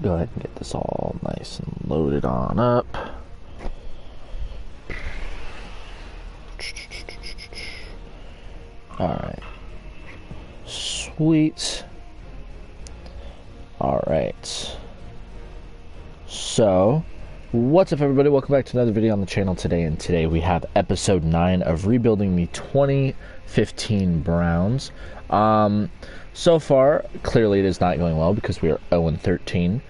Go ahead and get this all nice and loaded on up. Alright. Sweet. Alright. So, what's up everybody? Welcome back to another video on the channel today, and today we have episode 9 of rebuilding the 2015 Browns. So far, clearly it is not going well because we are 0-13.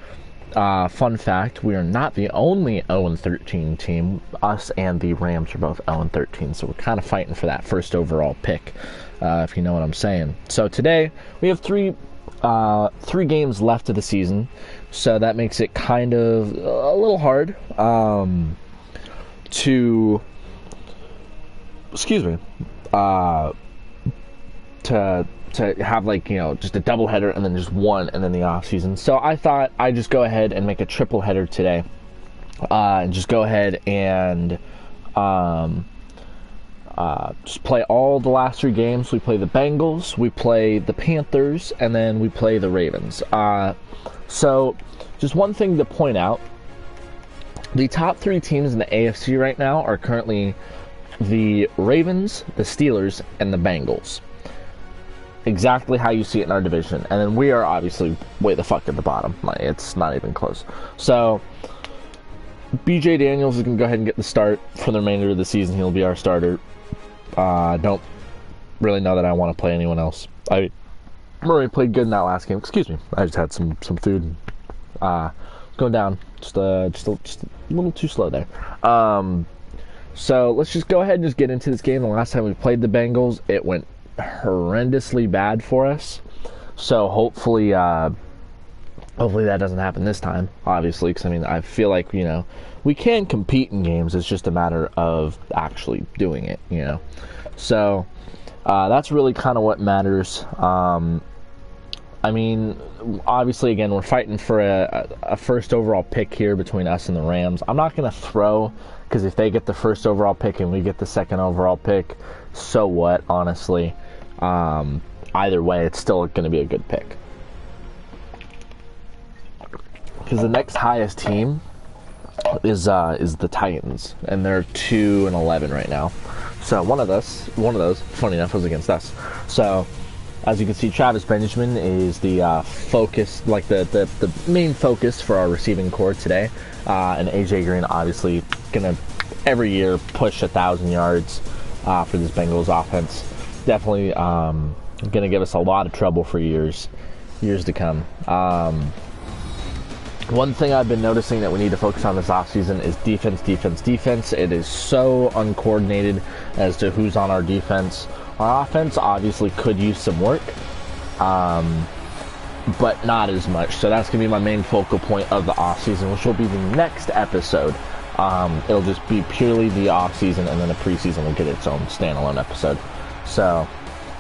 Fun fact, we are not the only 0-13 team. Us and the Rams are both 0-13, so we're kind of fighting for that first overall pick, if you know what I'm saying. So today, we have three games left of the season, so that makes it kind of a little hard to have, like, you know, just a double header and then just one and then the off season. So I thought I'd just go ahead and make a triple header today, and just go ahead and just play all the last 3 games. We play the Bengals, we play the Panthers, and then we play the Ravens. So just one thing to point out, the top 3 teams in the AFC right now are currently the Ravens, the Steelers, and the Bengals. Exactly how you see it in our division. And then we are obviously way the fuck at the bottom. Like, it's not even close. So BJ Daniels is going to go ahead and get the start for the remainder of the season. He'll be our starter. Don't really know that I want to play anyone else. I already played good in that last game. Excuse me. I just had some food. Going down just a little too slow there. So let's just go ahead and just get into this game. The last time we played the Bengals, it went horrendously bad for us. So hopefully that doesn't happen this time, obviously, because I mean, I feel like, you know, we can compete in games. It's just a matter of actually doing it, you know. So that's really kind of what matters. I mean, obviously, again, we're fighting for a first overall pick here between us and the Rams. I'm not going to throw, because if they get the first overall pick and we get the second overall pick, so what, honestly. Either way, it's still going to be a good pick. Because the next highest team is the Titans, and they're 2-11 right now. So one of those, funny enough, was against us. So as you can see, Travis Benjamin is the focus, like the main focus for our receiving core today. And AJ Green obviously gonna every year push 1,000 yards for this Bengals offense. Definitely gonna give us a lot of trouble for years to come. One thing I've been noticing that we need to focus on this offseason is defense. It is so uncoordinated as to who's on our defense. Our offense obviously could use some work, but not as much. So that's going to be my main focal point of the offseason, which will be the next episode. It'll just be purely the offseason, and then the preseason will get its own standalone episode. So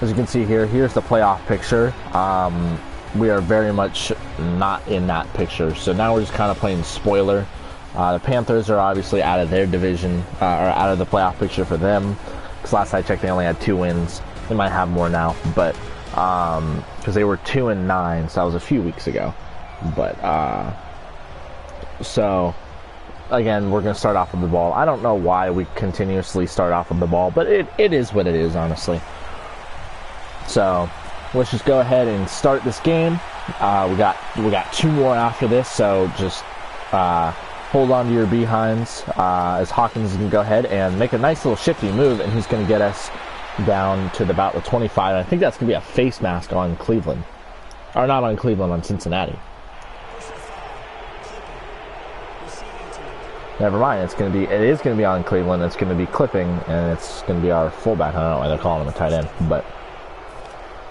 as you can see here, here's the playoff picture. We are very much not in that picture. So now we're just kind of playing spoiler. The Panthers are obviously out of their division, or out of the playoff picture for them. Because last I checked, they only had 2 wins. They might have more now, but because they were 2-9, so that was a few weeks ago. But so again, we're going to start off with the ball. I don't know why we continuously start off with the ball, but it is what it is, honestly. So let's just go ahead and start this game. We got 2 more after this, so just hold on to your behinds as Hawkins can go ahead and make a nice little shifty move, and he's going to get us down to about the 25. I think that's going to be a face mask on Cleveland. Or not on Cleveland, on Cincinnati. Never mind, it is going to be on Cleveland. It's going to be clipping, and it's going to be our fullback. I don't know why they're calling him a tight end, but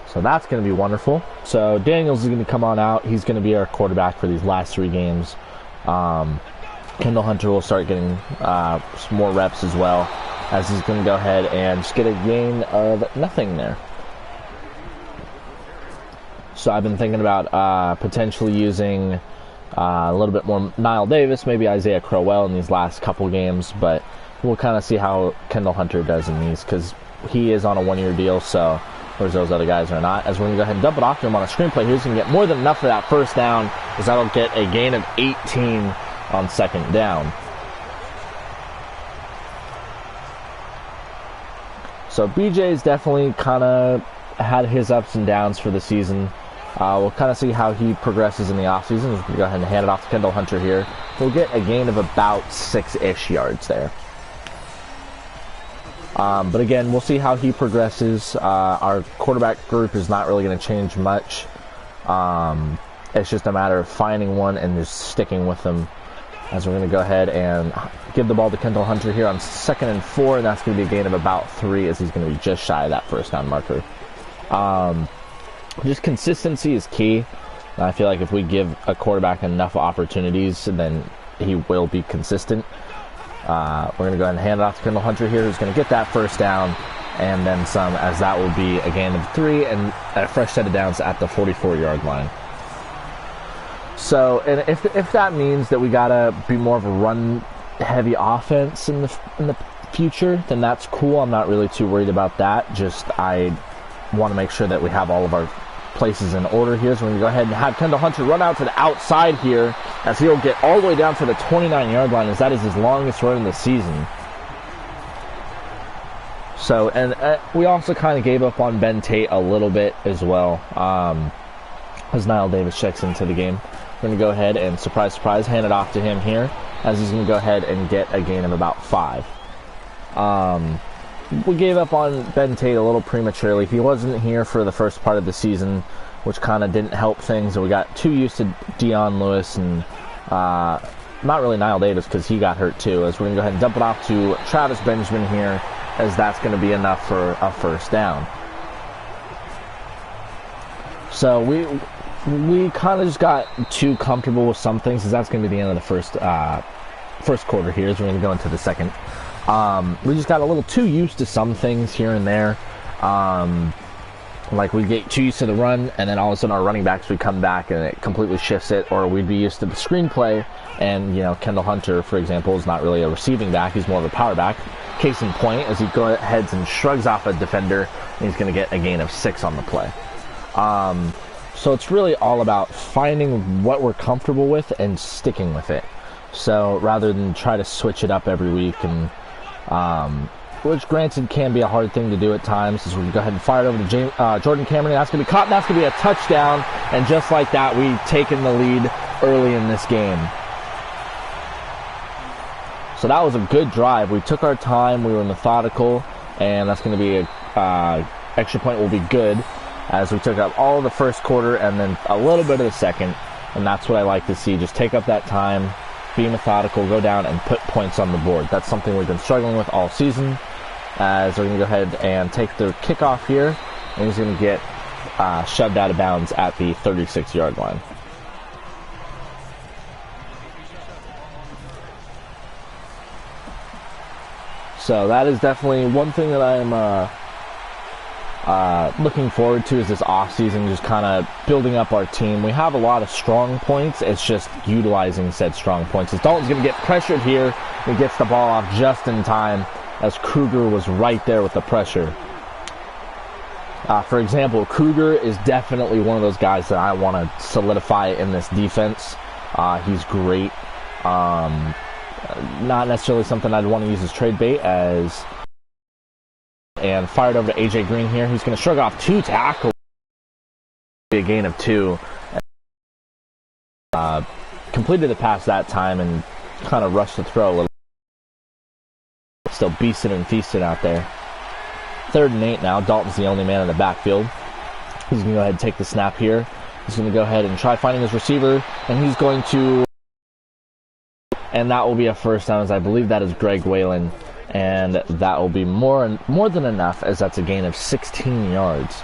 so that's going to be wonderful. So Daniels is going to come on out. He's going to be our quarterback for these last 3 games. Kendall Hunter will start getting some more reps as well, as he's going to go ahead and just get a gain of nothing there. So I've been thinking about potentially using a little bit more Nile Davis, maybe Isaiah Crowell in these last couple games, but we'll kind of see how Kendall Hunter does in these, because he is on a 1-year deal, so whereas those other guys are not. As we're going to go ahead and dump it off to him on a screenplay. He's going to get more than enough for that first down. as that'll get a gain of 18 on second down. So BJ's definitely kind of had his ups and downs for the season. We'll kind of see how he progresses in the offseason. We're going to go ahead and hand it off to Kendall Hunter here. We'll get a gain of about 6-ish yards there. But again, we'll see how he progresses. Our quarterback group is not really going to change much. It's just a matter of finding one and just sticking with them. As we're going to go ahead and give the ball to Kendall Hunter here on 2nd and 4, and that's going to be a gain of about 3, as he's going to be just shy of that first down marker. Just consistency is key. I feel like if we give a quarterback enough opportunities, then he will be consistent. We're going to go ahead and hand it off to Kendall Hunter here, who's going to get that first down and then some, as that will be a gain of 3 and a fresh set of downs at the 44-yard line. So, and if that means that we got to be more of a run-heavy offense in the future, then that's cool. I'm not really too worried about that. Just I want to make sure that we have all of our places in order here. So we're going to go ahead and have Kendall Hunter run out to the outside here, as he'll get all the way down to the 29-yard line, as that is his longest run in the season. So, and we also kind of gave up on Ben Tate a little bit as well, as Nile Davis checks into the game. We're going to go ahead and, surprise, surprise, hand it off to him here, as he's going to go ahead and get a gain of about 5. We gave up on Ben Tate a little prematurely. He wasn't here for the first part of the season, which kind of didn't help things. And we got too used to Dion Lewis and not really Nile Davis, because he got hurt too. As we're going to go ahead and dump it off to Travis Benjamin here, as that's going to be enough for a first down. So we kind of just got too comfortable with some things, as that's going to be the end of the first quarter here, as we're going to go into the second. We just got a little too used to some things here and there. Like we get too used to the run, and then all of a sudden our running backs would come back and it completely shifts it, or we'd be used to the screenplay, and Kendall Hunter, for example, is not really a receiving back, he's more of a power back. Case in point, as he goes ahead and shrugs off a defender, and he's going to get a gain of 6 on the play. So it's really all about finding what we're comfortable with and sticking with it. So rather than try to switch it up every week, and which granted can be a hard thing to do at times, as we go ahead and fire it over to Jordan Cameron. That's going to be caught, and that's going to be a touchdown. And just like that, we've taken the lead early in this game. So that was a good drive. We took our time, we were methodical, and that's going to be a extra point will be good, as we took up all of the first quarter and then a little bit of the second. And that's what I like to see. Just take up that time, be methodical, go down and put points on the board. That's something we've been struggling with all season, as we're going to go ahead and take the kickoff here, and he's going to get shoved out of bounds at the 36-yard line. So that is definitely one thing that I'm looking forward to, is this offseason, just kind of building up our team. We have a lot of strong points. It's just utilizing said strong points. As Dalton's going to get pressured here, he gets the ball off just in time, as Kruger was right there with the pressure. For example, Kruger is definitely one of those guys that I want to solidify in this defense. He's great. Not necessarily something I'd want to use as trade bait, and fired over to AJ Green here. He's going to shrug off 2 tackles. A gain of 2. Completed the pass that time and kind of rushed the throw a little. Still beasting and feasting out there. 3rd and 8 now. Dalton's the only man in the backfield. He's going to go ahead and take the snap here. He's going to go ahead and try finding his receiver, and he's going to... And that will be a first down, as I believe that is Greg Whalen. And that will be more than enough, as that's a gain of 16 yards.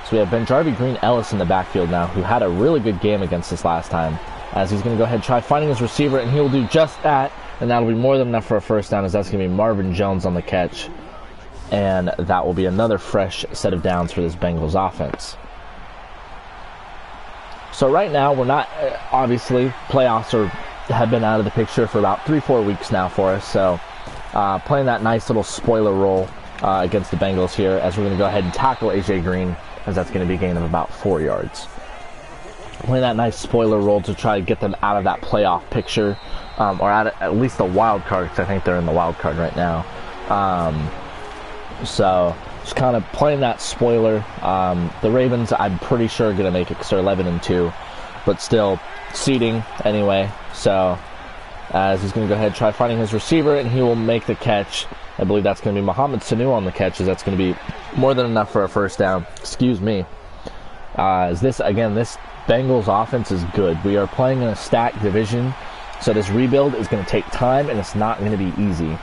So we have Benjarvi Green Ellis in the backfield now, who had a really good game against us last time, as he's going to go ahead and try finding his receiver, and he'll do just that, and that'll be more than enough for a first down, as that's going to be Marvin Jones on the catch. And that will be another fresh set of downs for this Bengals offense. So right now, we're not, obviously, playoffs have been out of the picture for about 3-4 weeks now for us, so playing that nice little spoiler role against the Bengals here, as we're going to go ahead and tackle AJ Green, as that's going to be a gain of about 4 yards. playing that nice spoiler role to try to get them out of that playoff picture, or at least the wild card, because I think they're in the wild card right now. So just kind of playing that spoiler. The Ravens, I'm pretty sure, are going to make it because they're 11-2, but still seeding anyway. So as he's going to go ahead and try finding his receiver, and he will make the catch. I believe that's going to be Mohamed Sanu on the catch, as that's going to be more than enough for a first down. Excuse me. As this Bengals offense is good. We are playing in a stacked division, so this rebuild is going to take time, and it's not going to be easy.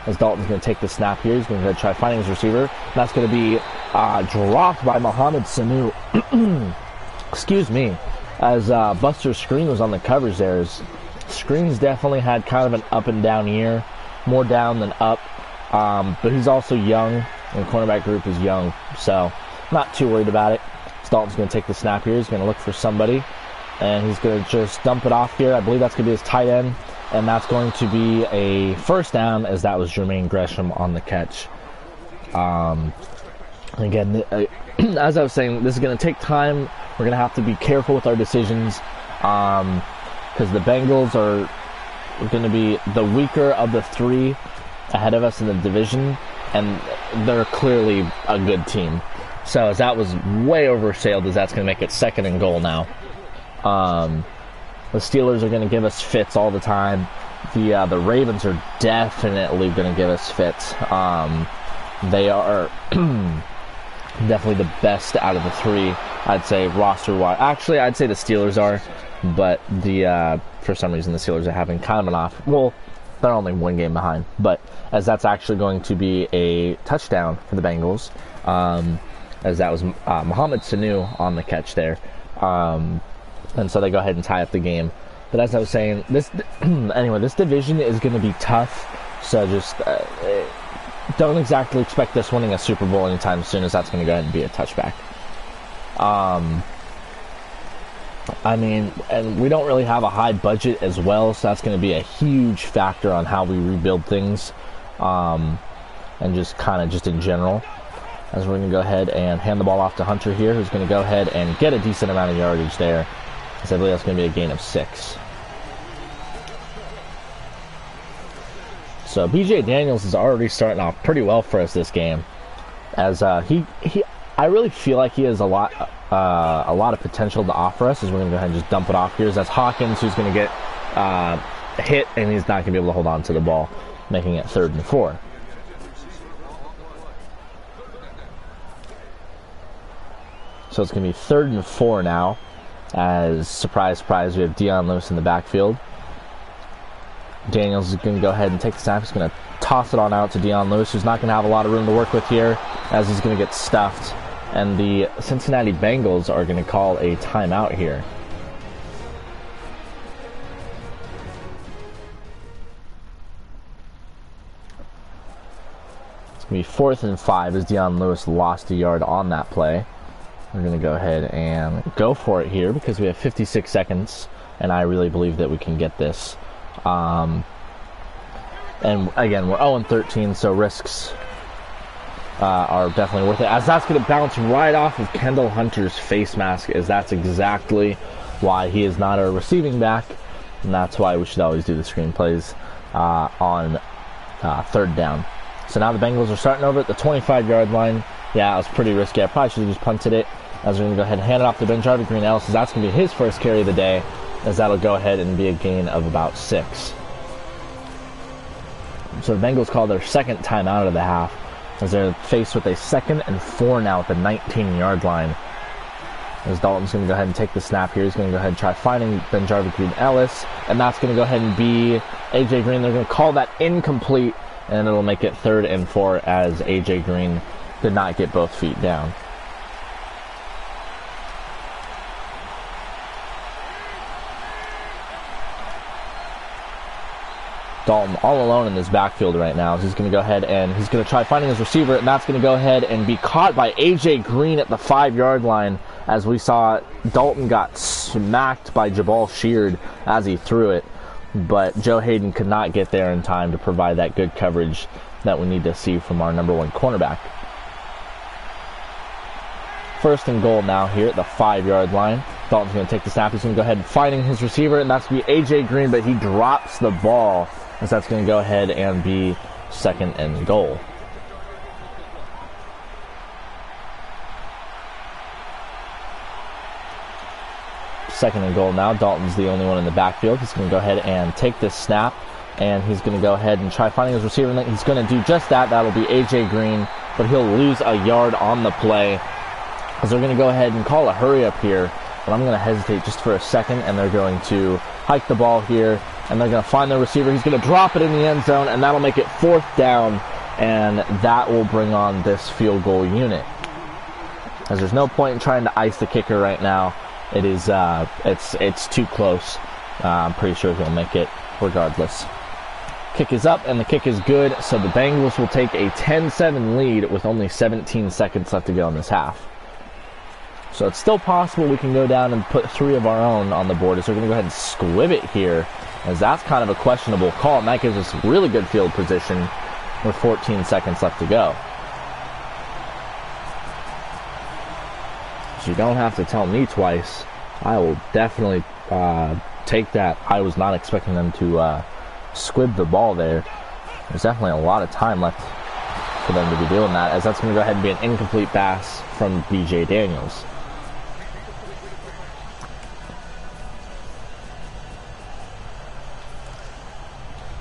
As Dalton's going to take the snap here, he's going to try finding his receiver. And that's going to be dropped by Mohamed Sanu. Excuse me. As Buster Screen was on the covers there. Screen's definitely had kind of an up and down year. More down than up. But he's also young, and the cornerback group is young, so not too worried about it. Dalton's going to take the snap here. He's going to look for somebody, and he's going to just dump it off here. I believe that's going to be his tight end, and that's going to be a first down, as that was Jermaine Gresham on the catch. Again, as I was saying, this is going to take time. We're going to have to be careful with our decisions, because the Bengals are going to be the weaker of the three ahead of us in the division, and they're clearly a good team. So as that was way oversailed, as that's going to make it 2nd and goal now. The Steelers are going to give us fits all the time. The Ravens are definitely going to give us fits. They are definitely the best out of the three, I'd say, roster-wise. Actually, I'd say the Steelers are, but for some reason the Steelers are having kind of an off. Well, they're only one game behind, but as that's actually going to be a touchdown for the Bengals. As that was Mohamed Sanu on the catch there. And so they go ahead and tie up the game. But as I was saying, this division is going to be tough. So just don't exactly expect this winning a Super Bowl anytime soon, as that's going to go ahead and be a touchback. I mean, and we don't really have a high budget as well, so that's going to be a huge factor on how we rebuild things, and just in general. As we're going to go ahead and hand the ball off to Hunter here, who's going to go ahead and get a decent amount of yardage there. Because I believe that's going to be a gain of 6. So BJ Daniels is already starting off pretty well for us this game. As I really feel like he has a lot of potential to offer us. As we're going to go ahead and just dump it off here. As that's Hawkins who's going to get hit, and he's not going to be able to hold on to the ball, making it 3rd and 4. So it's going to be 3rd and 4 now, as, surprise, surprise, we have Dion Lewis in the backfield. Daniels is going to go ahead and take the snap. He's going to toss it on out to Dion Lewis, who's not going to have a lot of room to work with here, as he's going to get stuffed. And the Cincinnati Bengals are going to call a timeout here. It's going to be 4th and 5, as Dion Lewis lost a yard on that play. We're going to go ahead and go for it here because we have 56 seconds, and I really believe that we can get this. And again, we're 0-13, so risks are definitely worth it. As that's going to bounce right off of Kendall Hunter's face mask, as that's exactly why he is not a receiving back, and that's why we should always do the screen plays on 3rd down. So now the Bengals are starting over at the 25-yard line. Yeah, it was pretty risky. I probably should have just punted it. As we're going to go ahead and hand it off to Benjamin Green-Ellis, as that's going to be his first carry of the day, as that'll go ahead and be a gain of about 6. So the Bengals call their 2nd timeout of the half, as they're faced with a 2nd and 4 now at the 19-yard line. As Dalton's going to go ahead and take the snap here. He's going to go ahead and try finding Benjamin Green-Ellis, and that's going to go ahead and be A.J. Green. They're going to call that incomplete, and it'll make it 3rd and 4, as A.J. Green did not get both feet down. Dalton all alone in this backfield right now. He's going to go ahead and he's going to try finding his receiver, and that's going to go ahead and be caught by A.J. Green at the 5-yard line. As we saw, Dalton got smacked by Jabal Sheard as he threw it, but Joe Hayden could not get there in time to provide that good coverage that we need to see from our number 1 cornerback. 1st and goal now here at the 5-yard line. Dalton's going to take the snap. He's going to go ahead and finding his receiver, and that's going to be A.J. Green, but he drops the ball, as that's going to go ahead and be 2nd and goal. Second and goal now. Dalton's the only one in the backfield. He's going to go ahead and take this snap, and he's going to go ahead and try finding his receiver. And he's going to do just that. That'll be A.J. Green, but he'll lose a yard on the play, because they're going to go ahead and call a hurry up here. But I'm going to hesitate just for a second, and they're going to hike the ball here, and they're going to find the receiver. He's going to drop it in the end zone, and that'll make it 4th down, and that will bring on this field goal unit, as there's no point in trying to ice the kicker right now. It is, it's too close. I'm pretty sure he'll make it regardless. Kick is up, and the kick is good, so the Bengals will take a 10-7 lead with only 17 seconds left to go in this half. So it's still possible we can go down and put 3 of our own on the board, as we're going to go ahead and squib it here, as that's kind of a questionable call, and that gives us really good field position with 14 seconds left to go. You don't have to tell me twice. I will definitely take that. I was not expecting them to squib the ball there. There's definitely a lot of time left for them to be doing that, as that's going to go ahead and be an incomplete pass from B.J. Daniels.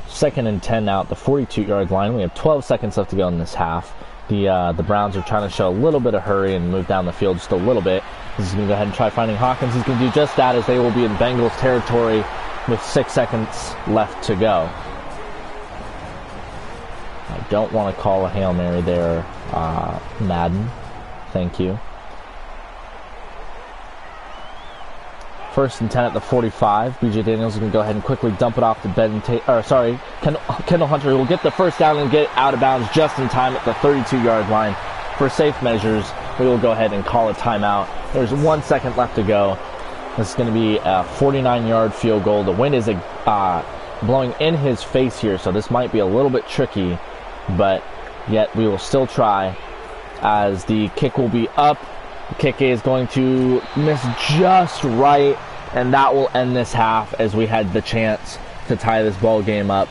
Second and 10 now at the 42-yard line. We have 12 seconds left to go in this half. The Browns are trying to show a little bit of hurry and move down the field just a little bit. He's going to go ahead and try finding Hawkins. He's going to do just that, as they will be in Bengals territory with 6 seconds left to go. I don't want to call a Hail Mary there, Madden. Thank you. 1st and 10 at the 45. B.J. Daniels is going to go ahead and quickly dump it off to Kendall Hunter, who will get the 1st down and get out of bounds just in time at the 32-yard line. For safe measures, we will go ahead and call a timeout. There's 1 second left to go. This is going to be a 49-yard field goal. The wind is blowing in his face here, so this might be a little bit tricky, but yet we will still try, as the kick will be up. The kick is going to miss just right, and that will end this half, as we had the chance to tie this ball game up.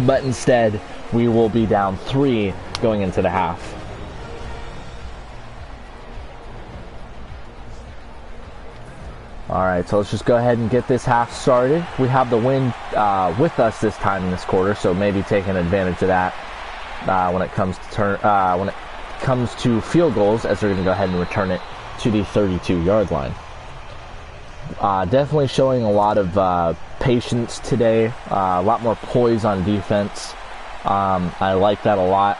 But instead, we will be down 3 going into the half. Alright, so let's just go ahead and get this half started. We have the wind with us this time in this quarter, so maybe taking advantage of that when it comes to field goals, as they're going to go ahead and return it to the 32-yard line. Definitely showing a lot of patience today, a lot more poise on defense. I like that a lot.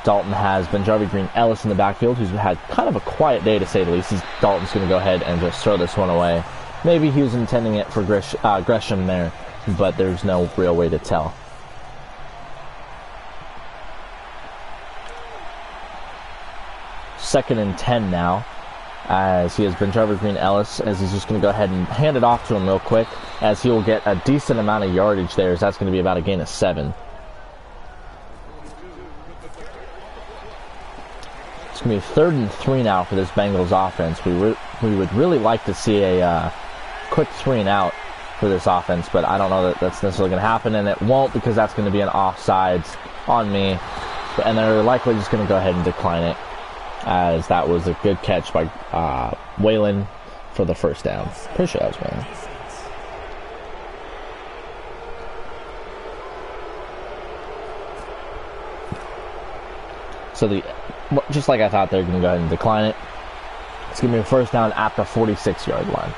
Dalton has Benjarvi Green-Ellis in the backfield, who's had kind of a quiet day, to say the least. Dalton's going to go ahead and just throw this one away. Maybe he was intending it for Gresham there, but there's no real way to tell. Second and 10 now, as he has Benjarvi Green-Ellis, as he's just going to go ahead and hand it off to him real quick, as he will get a decent amount of yardage there, as that's going to be about a gain of 7. It's going to be 3rd and 3 now for this Bengals offense. We would really like to see a quick 3 and out for this offense, but I don't know that that's necessarily going to happen, and it won't, because that's going to be an offsides on me, and they're likely just going to go ahead and decline it, as that was a good catch by Waylon for the 1st down. Pretty sure that was Waylon. So just like I thought, they're going to go ahead and decline it. It's going to be a 1st down at the 46-yard line.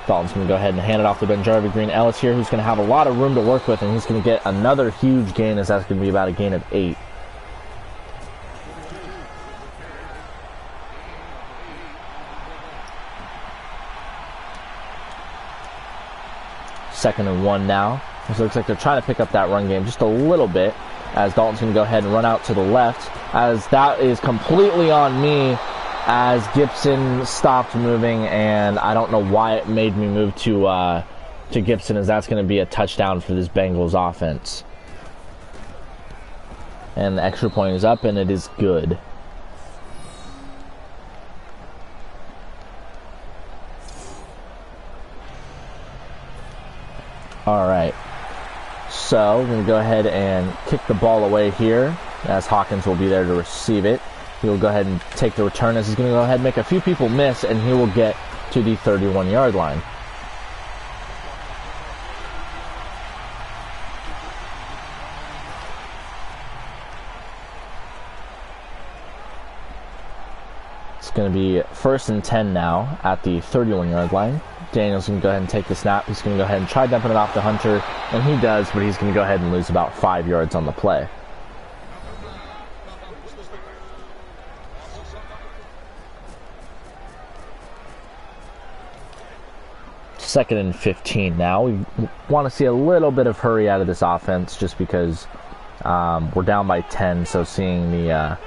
Dalton's going to go ahead and hand it off to Benjarvi Green-Ellis here, who's going to have a lot of room to work with, and he's going to get another huge gain, as that's going to be about a gain of 8. Second and 1 now. So it looks like they're trying to pick up that run game just a little bit, as Dalton's going to go ahead and run out to the left, as that is completely on me, as Gibson stopped moving, and I don't know why it made me move to Gibson, as that's going to be a touchdown for this Bengals offense. And the extra point is up, and it is good. All right. So we're going to go ahead and kick the ball away here, as Hawkins will be there to receive it. He will go ahead and take the return, as he's going to go ahead and make a few people miss, and he will get to the 31-yard line. It's going to be 1st and 10 now at the 31-yard line. Daniel's going to go ahead and take the snap. He's going to go ahead and try dumping it off to Hunter, and he does, but he's going to go ahead and lose about 5 yards on the play. Second and 15 now. We want to see a little bit of hurry out of this offense just because we're down by 10, so seeing the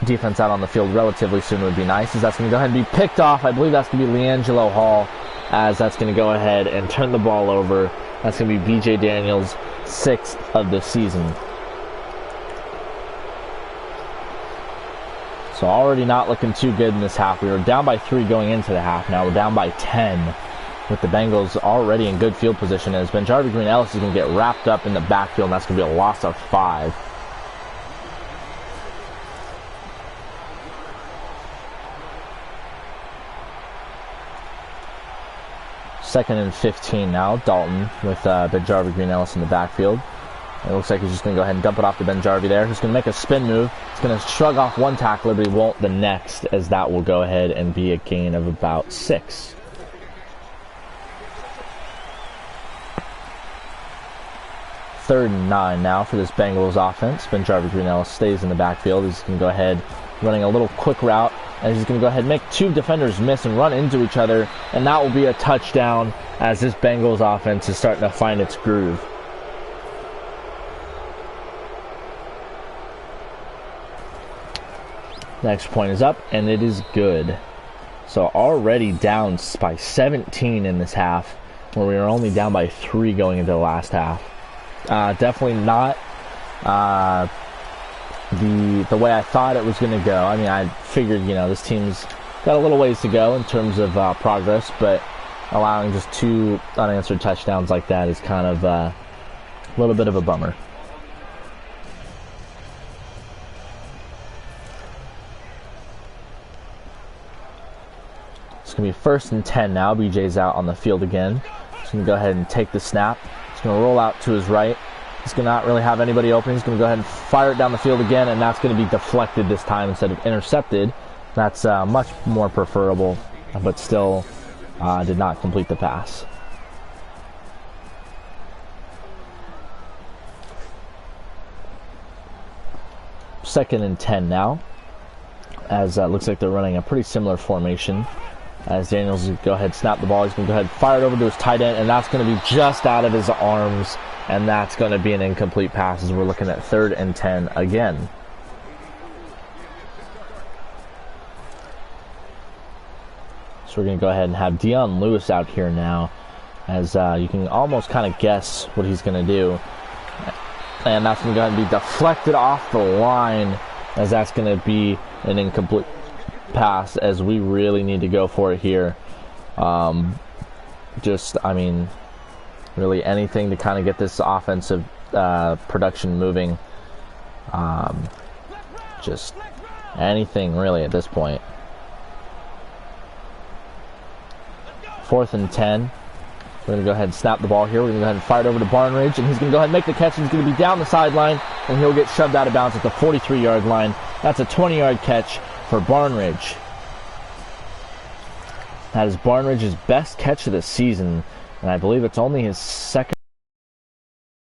defense out on the field relatively soon would be nice, as that's going to go ahead and be picked off. I believe that's going to be LeAngelo Hall, as that's going to go ahead and turn the ball over. That's going to be BJ Daniels' 6th of the season. So already not looking too good in this half. We were down by 3 going into the half. Now we're down by 10 with the Bengals already in good field position, as Benjarvi Green-Ellis is going to get wrapped up in the backfield, and that's going to be a loss of 5. Second and 15 now. Dalton with Benjarvi Green-Ellis in the backfield. It looks like he's just going to go ahead and dump it off to Benjarvi there. He's going to make a spin move. He's going to shrug off one tackler, but he won't the next, as that will go ahead and be a gain of about 6. Third and 9 now for this Bengals offense. Benjarvi Green-Ellis stays in the backfield. He's going to go ahead running a little quick route, and he's going to go ahead and make 2 defenders miss and run into each other, and that will be a touchdown, as this Bengals offense is starting to find its groove. Next point is up, and it is good. So already down by 17 in this half, where we were only down by 3 going into the last half. Definitely not the way I thought it was going to go. I mean, I figured, this team's got a little ways to go in terms of progress, but allowing just 2 unanswered touchdowns like that is kind of a little bit of a bummer. It's going to be 1st and 10 now. BJ's out on the field again. He's going to go ahead and take the snap. He's going to roll out to his right. He's going to not really have anybody open. He's going to go ahead and fire it down the field again, and that's going to be deflected this time instead of intercepted. That's much more preferable, but still did not complete the pass. Second and 10 now, as looks like they're running a pretty similar formation. As Daniels will go ahead, snap the ball. He's going to go ahead, fire it over to his tight end, and that's going to be just out of his arms, and that's going to be an incomplete pass, as we're looking at 3rd and 10 again. So we're going to go ahead and have Dion Lewis out here now, as you can almost kind of guess what he's going to do. And that's going to go ahead and be deflected off the line, as that's going to be an incomplete pass, as we really need to go for it here. Really anything to kind of get this offensive production moving. Just anything really at this point. 4th and 10. We're going to go ahead and snap the ball here. We're going to go ahead and fire it over to Barnridge, and he's going to go ahead and make the catch. He's going to be down the sideline, and he'll get shoved out of bounds at the 43-yard line. That's a 20-yard catch for Barnridge. That is Barnridge's best catch of the season, and I believe it's only his 2nd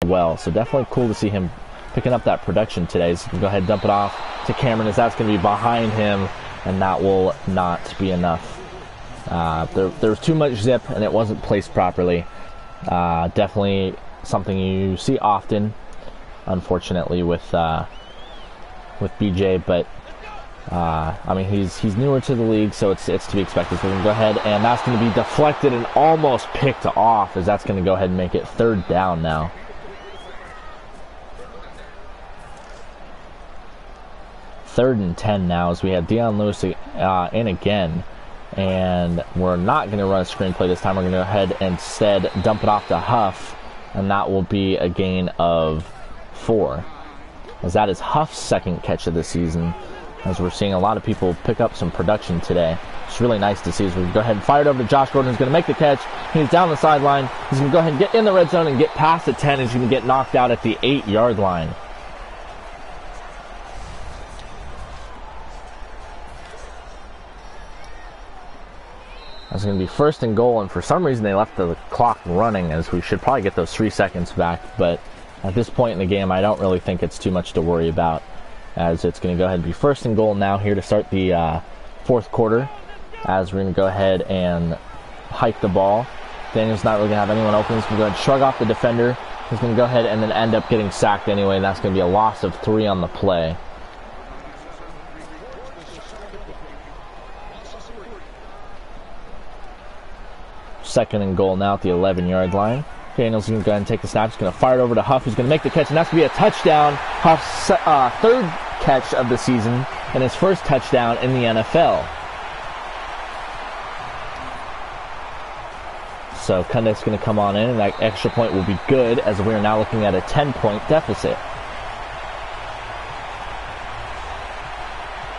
well. So definitely cool to see him picking up that production today. So go ahead and dump it off to Cameron, as that's going to be behind him, and that will not be enough. There was too much zip, and it wasn't placed properly. Definitely something you see often, unfortunately, with BJ, but he's newer to the league, so it's to be expected. So we're going to go ahead, and that's going to be deflected and almost picked off, as that's going to go ahead and make it 3rd down now. Third and 10 now, as we have Dion Lewis in again. And we're not going to run a screenplay this time. We're going to go ahead and instead dump it off to Huff, and that will be a gain of 4. As that is Huff's second catch of the season, as we're seeing a lot of people pick up some production today. It's really nice to see as we go ahead and fire it over to Josh Gordon, who's going to make the catch. He's down the sideline. He's going to go ahead and get in the red zone and get past the 10. He's going to get knocked out at the 8-yard line. That's going to be first and goal, and for some reason they left the clock running, as we should probably get those 3 seconds back. But at this point in the game, I don't really think it's too much to worry about, as it's going to go ahead and be first and goal now here to start the fourth quarter, as we're going to go ahead and hike the ball. Daniel's not really going to have anyone open. He's going to go ahead and shrug off the defender. He's going to go ahead and then end up getting sacked anyway, and that's going to be a loss of 3 on the play. Second and goal now at the 11-yard line. Daniel's going to go ahead and take the snap. He's going to fire it over to Huff, who's going to make the catch, and that's going to be a touchdown. Huff's third catch of the season and his first touchdown in the NFL. So Kundek's going to come on in, and that extra point will be good, as we are now looking at a 10-point deficit.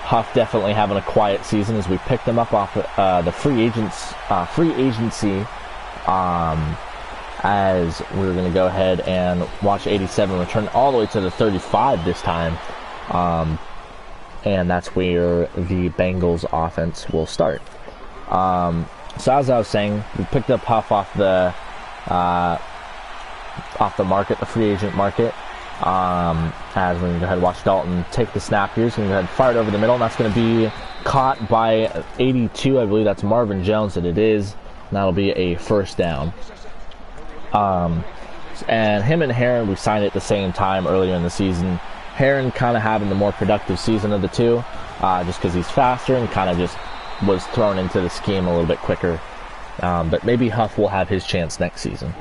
Huff definitely having a quiet season, as we picked him up off the free agency, as we're going to go ahead and watch 87 return all the way to the 35 this time, and that's where the Bengals offense will start. So as I was saying, we picked up Huff off the market, the free agent market. As we're going to go ahead and watch Dalton take the snap here. He's going to go ahead and fire it over the middle, and that's going to be caught by 82. I believe that's Marvin Jones that it is. And that'll be a first down. And him and Heron, we signed at the same time earlier in the season. Heron kind of having the more productive season of the two, just because he's faster and kind of just was thrown into the scheme a little bit quicker. But maybe Huff will have his chance next season.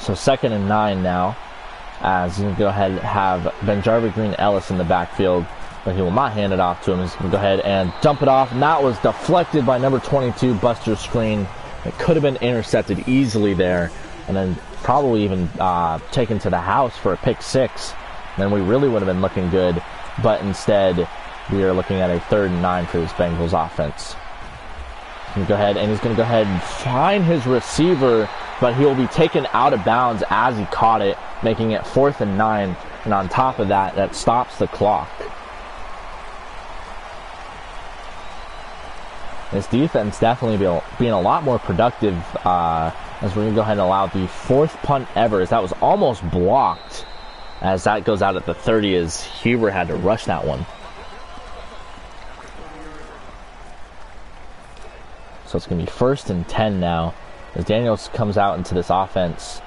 So 2nd and 9 now, as he's going to go ahead and have Benjarvi Green Ellis in the backfield, but he will not hand it off to him. He's going to go ahead and dump it off, and that was deflected by number 22, Buster Screen. It could have been intercepted easily there, and then probably even taken to the house for a pick 6. Then we really would have been looking good, but instead we are looking at a 3rd and 9 for this Bengals offense. He's going to go ahead and find his receiver, but he will be taken out of bounds as he caught it, making it 4th and 9, and on top of that, that stops the clock. This defense definitely being a lot more productive, as we're going to go ahead and allow the 4th punt ever, as that was almost blocked, as that goes out at the 30, as Huber had to rush that one. So it's going to be 1st and 10 now, as Daniels comes out into this offense.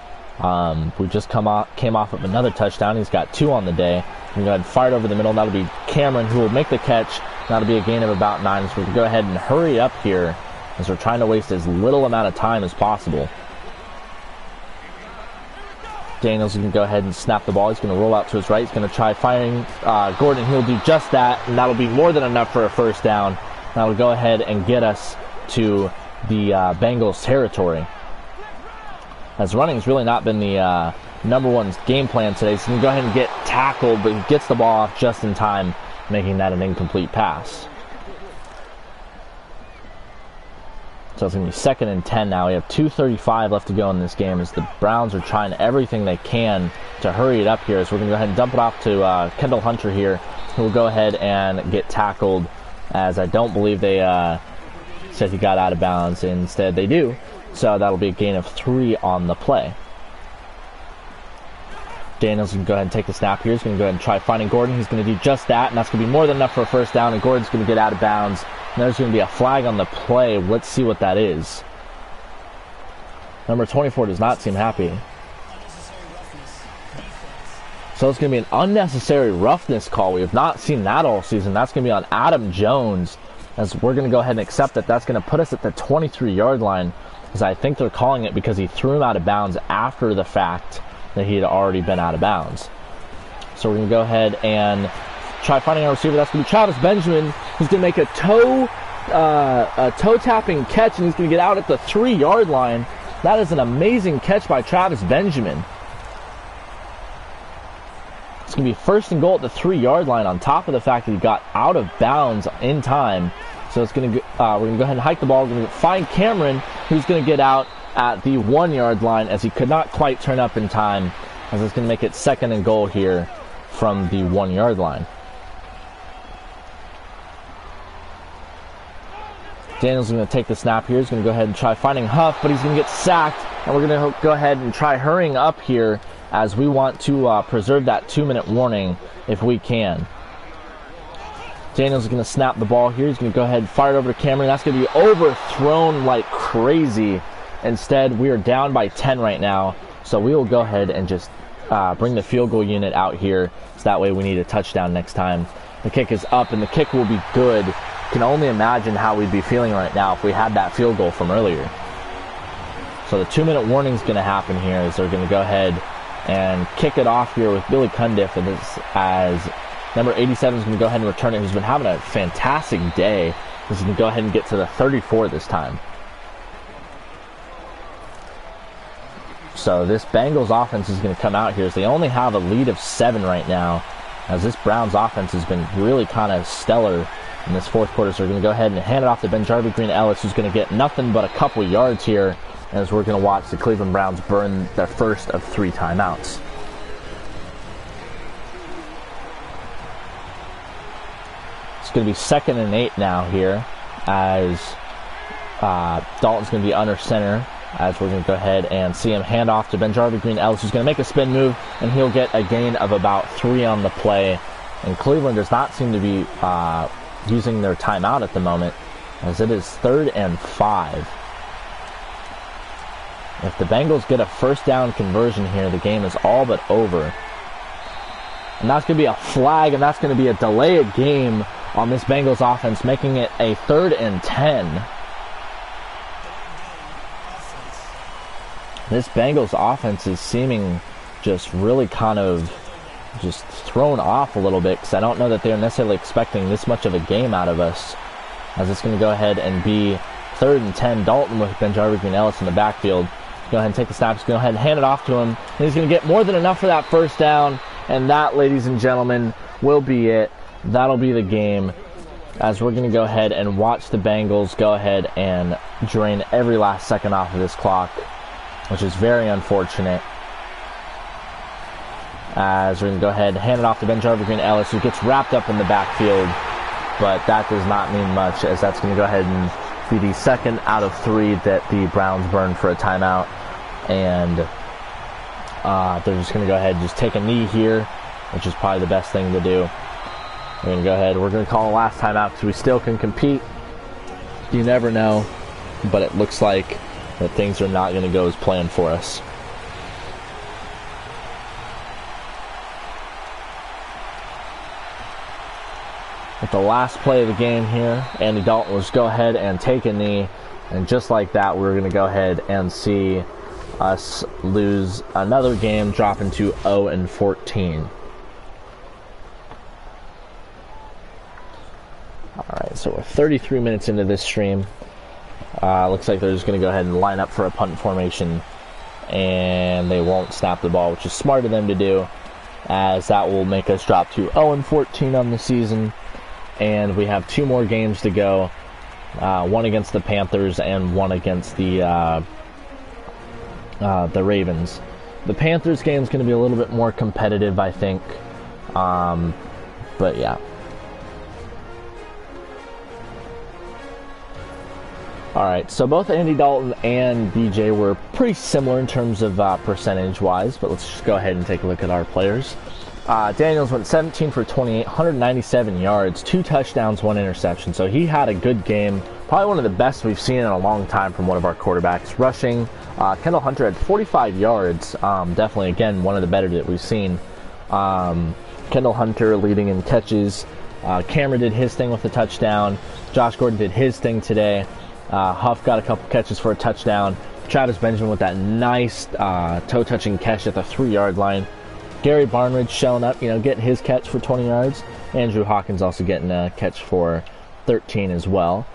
We just came off of another touchdown. He's got 2 on the day. We're going to go ahead and fire it over the middle. That'll be Cameron, who will make the catch. That'll be a gain of about 9. So we can go ahead and hurry up here, as we're trying to waste as little amount of time as possible. Daniels can go ahead and snap the ball. He's going to roll out to his right. He's going to try firing Gordon. He'll do just that, and that'll be more than enough for a first down. That'll go ahead and get us to the Bengals territory, as running has really not been the number one game plan today. So he's going to go ahead and get tackled, but he gets the ball off just in time, making that an incomplete pass. So it's going to be 2nd and 10 now. We have 2:35 left to go in this game, as the Browns are trying everything they can to hurry it up here. So we're going to go ahead and dump it off to Kendall Hunter here, who will go ahead and get tackled, as I don't believe they said he got out of bounds. Instead they do, so that'll be a gain of 3 on the play. Daniels can go ahead and take the snap here. He's going to go ahead and try finding Gordon. He's going to do just that, and that's going to be more than enough for a first down, and Gordon's going to get out of bounds, and there's going to be a flag on the play. Let's see what that is. Number 24 does not seem happy. So it's going to be an unnecessary roughness call. We have not seen that all season. That's going to be on Adam Jones, as we're going to go ahead and accept that. That's going to put us at the 23-yard line, as I think they're calling it because he threw him out of bounds after the fact that he had already been out of bounds. So we're going to go ahead and try finding our receiver. That's going to be Travis Benjamin, who's going to make a toe tapping catch, and he's going to get out at the 3-yard line. That is an amazing catch by Travis Benjamin. It's going to be first and goal at the 3-yard line, on top of the fact that he got out of bounds in time. So it's going to we're going to go ahead and hike the ball. We're going to find Cameron, who's going to get out at the 1-yard line, as he could not quite turn up in time, as it's going to make it second and goal here from the 1-yard line. Daniels going to take the snap here. He's going to go ahead and try finding Huff, but he's going to get sacked, and we're going to go ahead and try hurrying up here, as we want to preserve that 2-minute warning if we can. Daniels is going to snap the ball here. He's going to go ahead and fire it over to Cameron. That's going to be overthrown like crazy. Instead, we are down by 10 right now, so we will go ahead and just bring the field goal unit out here, so that way we need a touchdown next time. The kick is up, and the kick will be good. Can only imagine how we'd be feeling right now if we had that field goal from earlier. So the 2-minute warning is going to happen here, as they're going to go ahead and kick it off here with Billy Cundiff, and as number 87 is going to go ahead and return it, who's been having a fantastic day. He's going to go ahead and get to the 34 this time. So this Bengals offense is going to come out here, as they only have a lead of 7 right now, as this Browns offense has been really kind of stellar in this fourth quarter. So we're going to go ahead and hand it off to Benjarby Green-Ellis, who's going to get nothing but a couple yards here, as we're going to watch the Cleveland Browns burn their first of 3 timeouts. It's going to be 2nd and 8 now here, as Dalton's going to be under center, as we're going to go ahead and see him hand off to Benjarby Green-Ellis, who's going to make a spin move, and he'll get a gain of about 3 on the play. And Cleveland does not seem to be using their timeout at the moment, as it is 3rd and 5. If the Bengals get a first down conversion here, the game is all but over. And that's going to be a flag, and that's going to be a delay of game on this Bengals offense, making it a 3rd and 10. This Bengals offense is seeming just really kind of just thrown off a little bit, because I don't know that they're necessarily expecting this much of a game out of us, as it's going to go ahead and be 3rd and 10. Dalton with Benjarby Green-Ellis in the backfield. Go ahead and take the snap. He's going to go ahead and hand it off to him, and he's going to get more than enough for that first down, and that, ladies and gentlemen, will be it. That'll be the game, as we're going to go ahead and watch the Bengals go ahead and drain every last second off of this clock, which is very unfortunate. As we're going to go ahead and hand it off to Benjarby Green-Ellis, who gets wrapped up in the backfield, but that does not mean much, as that's going to go ahead and be the 2nd out of 3 that the Browns burn for a timeout. And they're just going to go ahead and just take a knee here, which is probably the best thing to do. We're going to go ahead. We're going to call a last timeout, because we still can compete. You never know, but it looks like that things are not going to go as planned for us. With the last play of the game here, Andy Dalton will just go ahead and take a knee, and just like that, we're going to go ahead and see us lose another game, dropping to 0-14. Alright, so we're 33 minutes into this stream. Looks like they're just going to go ahead and line up for a punt formation, and they won't snap the ball, which is smart of them to do, as that will make us drop to 0-14 on the season. And we have 2 more games to go, one against the Panthers and one against the Ravens. The Panthers game is going to be a little bit more competitive, I think, but yeah. Alright, so both Andy Dalton and BJ were pretty similar in terms of percentage-wise, but let's just go ahead and take a look at our players. Daniels went 17 for 28, 197 yards, 2 touchdowns, 1 interception. So he had a good game. Probably one of the best we've seen in a long time from one of our quarterbacks. Rushing, Kendall Hunter had 45 yards. Definitely, again, one of the better that we've seen. Kendall Hunter leading in catches. Cameron did his thing with a touchdown. Josh Gordon did his thing today. Huff got a couple catches for a touchdown. Travis Benjamin with that nice toe-touching catch at the 3-yard line. Gary Barnridge showing up, getting his catch for 20 yards. Andrew Hawkins also getting a catch for 13 as well.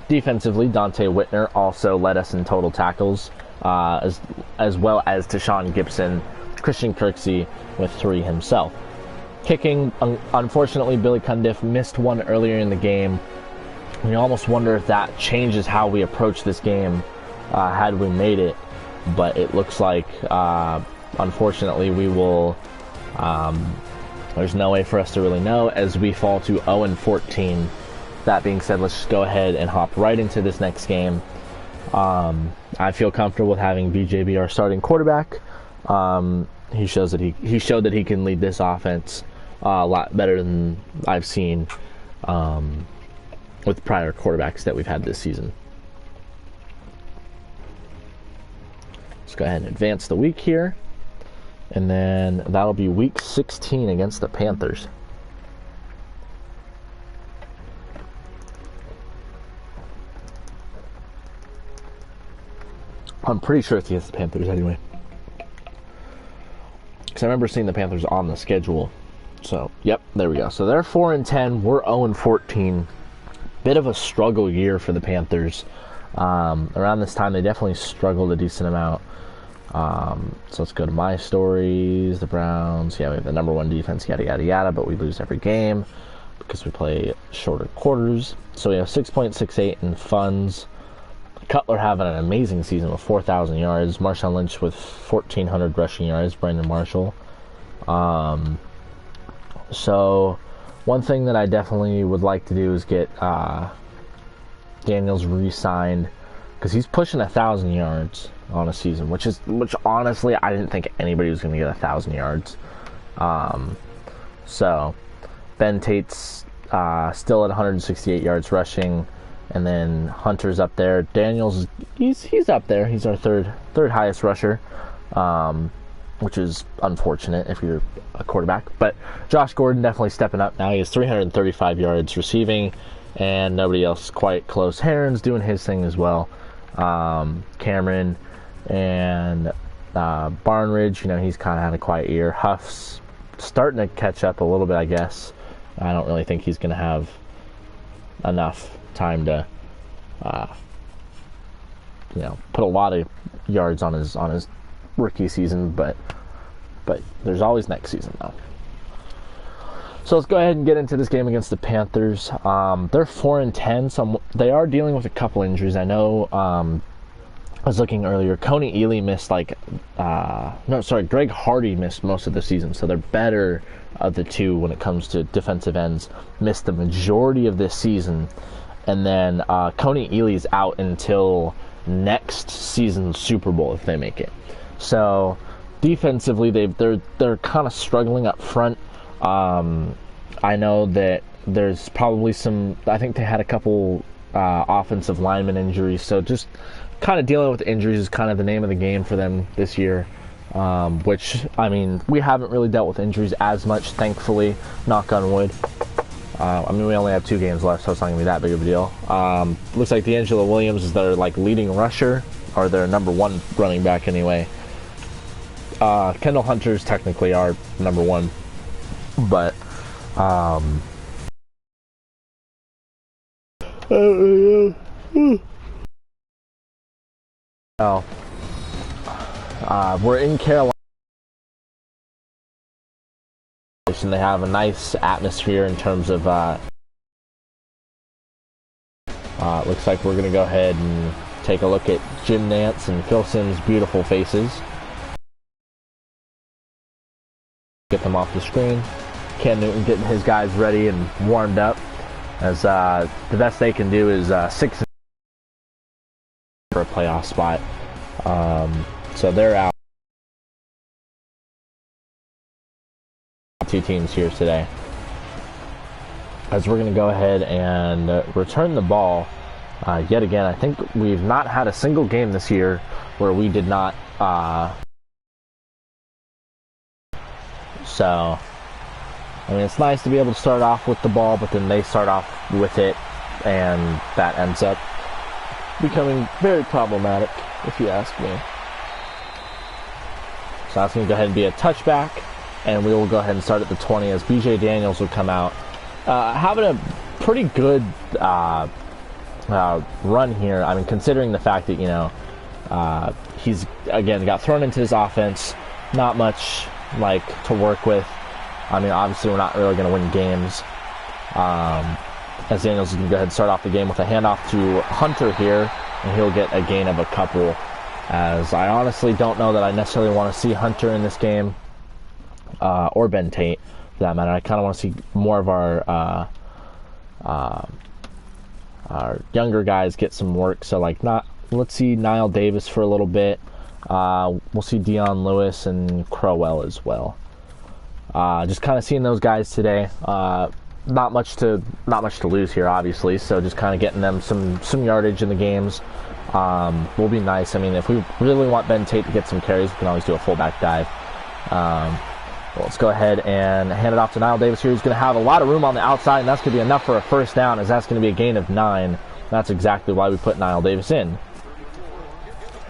Defensively, Dante Whitner also led us in total tackles, as well as Tashawn Gibson, Christian Kirksey with 3 himself. Kicking, unfortunately, Billy Cundiff missed one earlier in the game. We almost wonder if that changes how we approach this game had we made it, but it looks like, unfortunately, we will. There's no way for us to really know as we fall to 0-14. That being said, let's just go ahead and hop right into this next game. I feel comfortable with having BJB our starting quarterback. He showed that he can lead this offense a lot better than I've seen with prior quarterbacks that we've had this season. Let's go ahead and advance the week here. And then that'll be week 16 against the Panthers. I'm pretty sure it's against the Panthers anyway. Because I remember seeing the Panthers on the schedule. So, yep, there we go. So they're 4-10. We're 0-14. Bit of a struggle year for the Panthers. Around this time, they definitely struggled a decent amount. So let's go to my stories. The Browns. Yeah, we have the number 1 defense, yada, yada, yada. But we lose every game because we play shorter quarters. So we have 6.68 in funds. Cutler having an amazing season with 4,000 yards. Marshawn Lynch with 1,400 rushing yards. Brandon Marshall. So one thing that I definitely would like to do is get Daniels re-signed because he's pushing 1,000 yards on a season, which honestly I didn't think anybody was going to get 1,000 yards. So Ben Tate's still at 168 yards rushing. And then Hunter's up there. Daniels, he's up there. He's our third highest rusher, which is unfortunate if you're a quarterback. But Josh Gordon definitely stepping up now. He has 335 yards receiving, and nobody else quite close. Heron's doing his thing as well. Cameron and Barnridge, he's kind of had a quiet year. Huff's starting to catch up a little bit, I guess. I don't really think he's going to have enough time to put a lot of yards on his rookie season, but there's always next season though. So let's go ahead and get into this game against the Panthers. They're 4-10, so they are dealing with a couple injuries. I know I was looking earlier, Coney Ely missed Greg Hardy missed most of the season, so they're better of the two when it comes to defensive ends. Missed the majority of this season. And then Coney Ely's out until next season's Super Bowl if they make it. So defensively, they're kind of struggling up front. I know that there's probably some. I think they had a couple offensive lineman injuries. So just kind of dealing with injuries is kind of the name of the game for them this year. Which we haven't really dealt with injuries as much, thankfully. Knock on wood. We only have 2 games left, so it's not going to be that big of a deal. Looks like D'Angelo Williams is their leading rusher, or their number 1 running back anyway. Kendall Hunter's technically our number 1, but we're in Carolina. And they have a nice atmosphere in terms of looks like we're going to go ahead and take a look at Jim Nantz and Phil Simms' beautiful faces. Get them off the screen. Cam Newton getting his guys ready and warmed up, as the best they can do is 6 for a playoff spot. So they're out. 2 teams here today, as we're going to go ahead and return the ball yet again. I think we've not had a single game this year where we did not so it's nice to be able to start off with the ball, but then they start off with it, and that ends up becoming very problematic, if you ask me. So that's going to go ahead and be a touchback. And we will go ahead and start at the 20 as BJ Daniels will come out having a pretty good run here. I mean, considering the fact that, you know, he's, again, got thrown into his offense, not much, like, to work with. I mean, obviously, we're not really going to win games. As Daniels is going to go ahead and start off the game with a handoff to Hunter here, and he'll get a gain of a couple, as I honestly don't know that I necessarily want to see Hunter in this game, or Ben Tate, for that matter. I kind of want to see more of our younger guys get some work. So, like, let's see Nile Davis for a little bit. We'll see Dion Lewis and Crowell as well. Just kind of seeing those guys today. Not much to lose here, obviously. So just kind of getting them some yardage in the games will be nice. I mean, if we really want Ben Tate to get some carries, we can always do a fullback dive. Let's go ahead and hand it off to Nile Davis here. He's going to have a lot of room on the outside, and that's going to be enough for a first down, as that's going to be a gain of 9. That's exactly why we put Nile Davis in.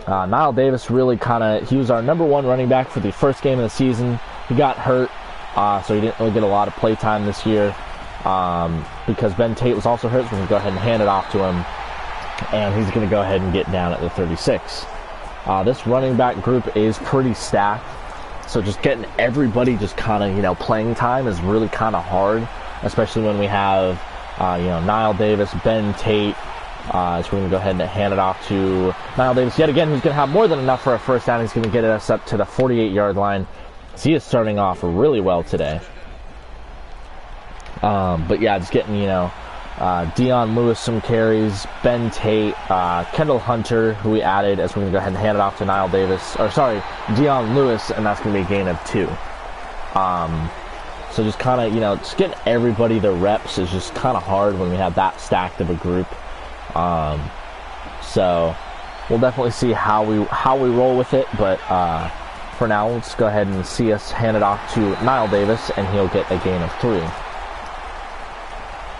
Nile Davis really he was our #1 running back for the first game of the season. He got hurt, so he didn't really get a lot of play time this year. Because Ben Tate was also hurt, so we're going to go ahead and hand it off to him, and he's going to go ahead and get down at the 36. This running back group is pretty stacked, so just getting everybody just kind of, you know, playing time is really kind of hard, especially when we have, you know, Nile Davis, Ben Tate. So we're going to go ahead and hand it off to Nile Davis yet again, who's going to have more than enough for a first down. He's going to get us up to the 48-yard line. So he is starting off really well today. But yeah, just getting, you know, Dion Lewis some carries, Ben Tate, Kendall Hunter, who we added, as we're going to go ahead and hand it off to Dion Lewis, and that's going to be a gain of 2. So just kind of, you know, just getting everybody their reps is just kind of hard when we have that stacked of a group. So we'll definitely see how we roll with it, but for now, let's go ahead and see us hand it off to Nile Davis, and he'll get a gain of 3.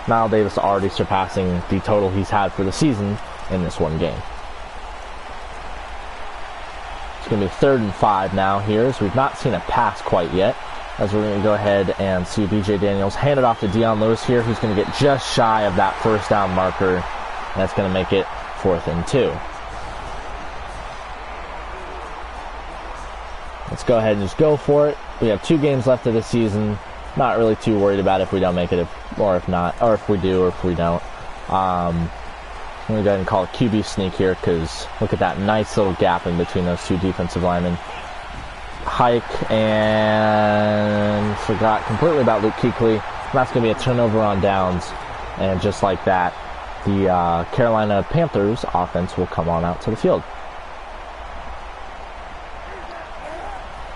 Nile Davis already surpassing the total he's had for the season in this one game. It's going to be 3rd and 5 now here, as we've not seen a pass quite yet, as we're going to go ahead and see BJ Daniels hand it off to Dion Lewis here, who's going to get just shy of that first down marker, and that's going to make it 4th and 2. Let's go ahead and just go for it. We have 2 games left of the season. Not really too worried about if we don't make it, or if not, or if we do, or if we don't. I'm going to go ahead and call a QB sneak here, because look at that nice little gap in between those 2 defensive linemen. Hike, and forgot completely about Luke Kuechly. That's going to be a turnover on downs, and just like that, the Carolina Panthers offense will come on out to the field.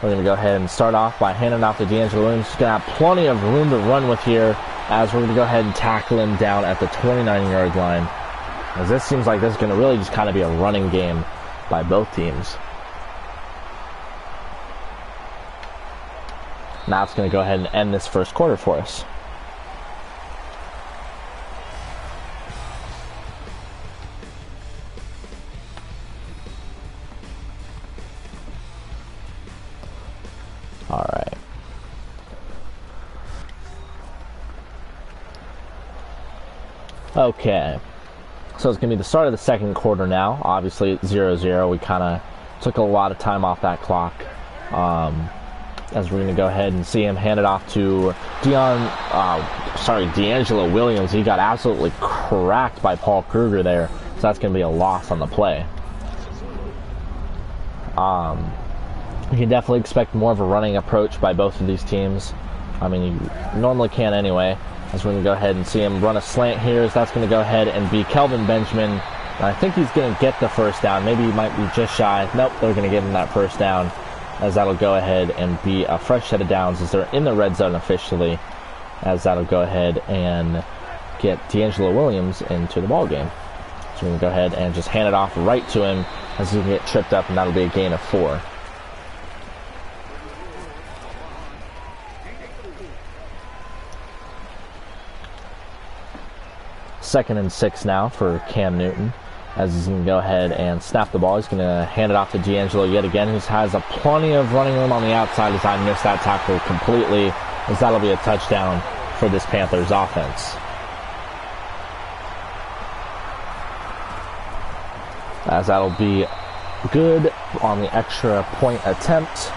We're going to go ahead and start off by handing off to D'Angelo Williams. He's going to have plenty of room to run with here, as we're going to go ahead and tackle him down at the 29-yard line, as this seems like this is going to really just kind of be a running game by both teams. Now it's going to go ahead and end this first quarter for us. All right. Okay. So it's going to be the start of the second quarter now. Obviously, it's 0-0. We kind of took a lot of time off that clock. As we're going to go ahead and see him hand it off to D'Angelo Williams. He got absolutely cracked by Paul Kruger there. So that's going to be a loss on the play. You can definitely expect more of a running approach by both of these teams. I mean, you normally can anyway. As we're going to go ahead and see him run a slant here, as that's going to go ahead and be Kelvin Benjamin. And I think he's going to get the first down. Maybe he might be just shy. Nope, they're going to give him that first down, as that'll go ahead and be a fresh set of downs as they're in the red zone officially, as that'll go ahead and get D'Angelo Williams into the ball game. So we're going to go ahead and just hand it off right to him, as he can get tripped up, and that'll be a gain of 4. Second and 6 now for Cam Newton, as he's going to go ahead and snap the ball. He's going to hand it off to D'Angelo yet again, who has plenty of running room on the outside, as I missed that tackle completely, as that'll be a touchdown for this Panthers offense. As that'll be good on the extra point attempt,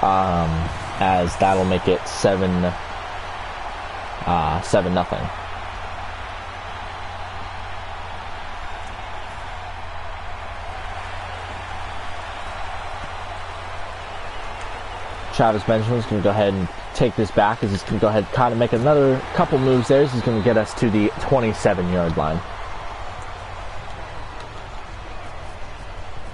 as that'll make it 7-0. Travis Benjamin's going to go ahead and take this back, as he's going to go ahead and kind of make another couple moves there. He's going to get us to the 27-yard line.